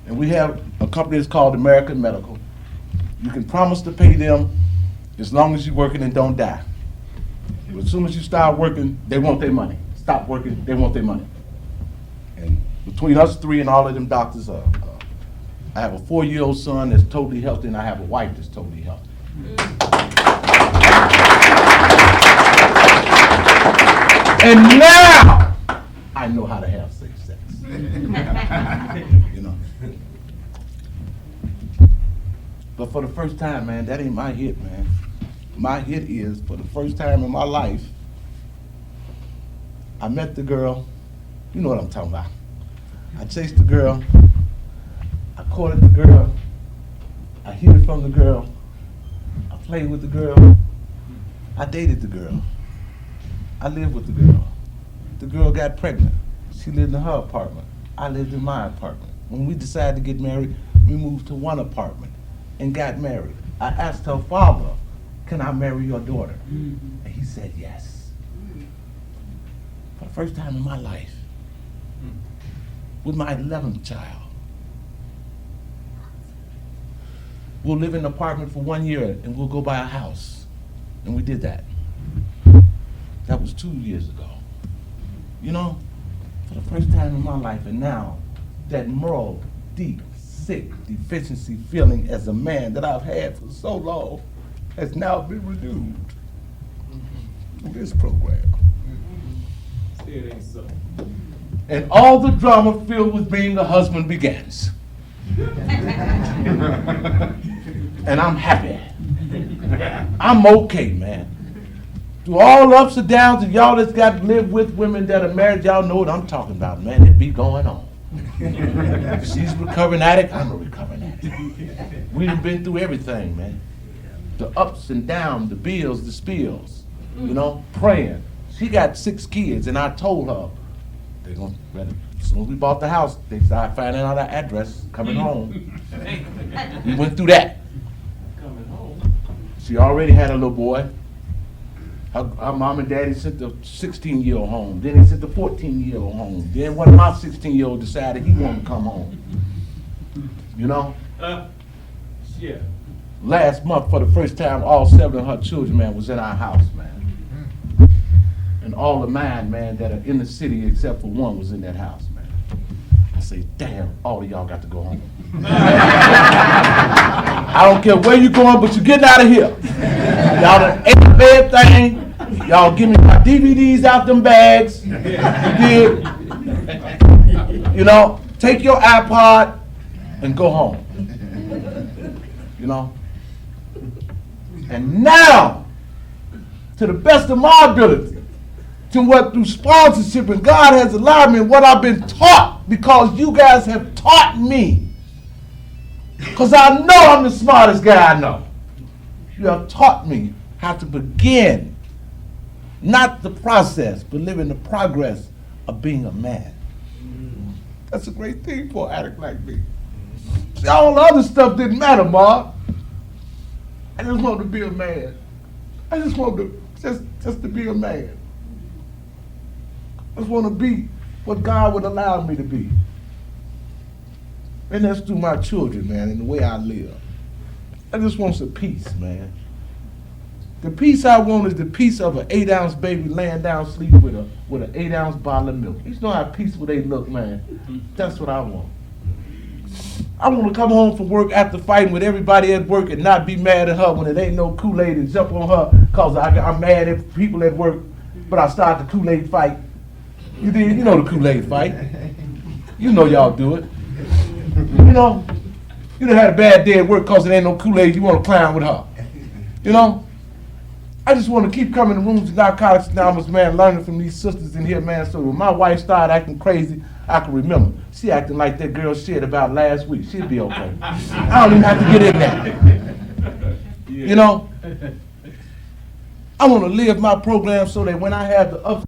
C: And we have a company that's called American Medical. You can promise to pay them as long as you're working and don't die. But as soon as you start working, they want their money. Stop working, they want their money. And between us 3 and all of them doctors, I have a 4-year-old son that's totally healthy, and I have a wife that's totally healthy. And now I know how to have safe sex. You know. But for the first time, man, that ain't my hit, man. My hit is, for the first time in my life, I met the girl. You know what I'm talking about. I chased the girl. I courted the girl. I hid from the girl. I played with the girl. I dated the girl. I lived with the girl. The girl got pregnant. She lived in her apartment. I lived in my apartment. When we decided to get married, we moved to one apartment and got married. I asked her father, can I marry your daughter? And he said yes. For the first time in my life, with my 11th child. We'll live in an apartment for 1 year and we'll go buy a house. And we did that. That was 2 years ago. You know, for the first time in my life, and now that moral, deep, sick deficiency feeling as a man that I've had for so long has now been renewed through this program.
D: It ain't so.
C: And all the drama filled with being a husband begins. And I'm happy. I'm okay, man. Through all the ups and downs, and y'all that's got to live with women that are married, y'all know what I'm talking about, man. It be going on. She's a recovering addict, I'm a recovering addict. We done been through everything, man. The ups and downs, the bills, the spills, you know, praying. She got 6 kids, and I told her, they're gonna, as soon as we bought the house, they started finding out our address, coming home. We went through that.
D: Coming home.
C: She already had a little boy. Her mom and daddy sent the 16-year-old home. Then they sent the 14-year-old home. Then one of my 16-year-old decided he wanted to come home. You know?
D: Yeah.
C: Last month, for the first time, all 7 of her children, man, was in our house, man. And all of mine, man, that are in the city except for one was in that house, man. I say, damn, all of y'all got to go home. I don't care where you going, but you're getting out of here. Y'all done ate everything. Y'all give me my DVDs out them bags. You did. You know, take your iPod and go home. You know? And now, to the best of my ability, through sponsorship, and God has allowed me what I've been taught, because you guys have taught me. Because I know I'm the smartest guy I know. You have taught me how to begin, not the process, but live in the progress of being a man. That's a great thing for an addict like me. See, all the other stuff didn't matter, Ma. I just wanted to be a man. I just wanted to just to be a man. I just want to be what God would allow me to be. And that's through my children, man, and the way I live. I just want some peace, man. The peace I want is the peace of an 8-ounce baby laying down sleeping with an 8-ounce bottle of milk. You know how peaceful they look, man. That's what I want. I want to come home from work after fighting with everybody at work and not be mad at her when it ain't no Kool-Aid and jump on her because I'm mad at people at work, but I start the Kool-Aid fight. You know the Kool-Aid fight. You know y'all do it. You know, you done had a bad day at work because it ain't no Kool-Aid, you want to clown with her. You know? I just want to keep coming to rooms of Narcotics Anonymous, man, learning from these sisters in here, man, so when my wife started acting crazy, I can remember. She acting like that girl shit about last week. She'll be okay. I don't even have to get in there. You know? I want to live my program so that when I have the ups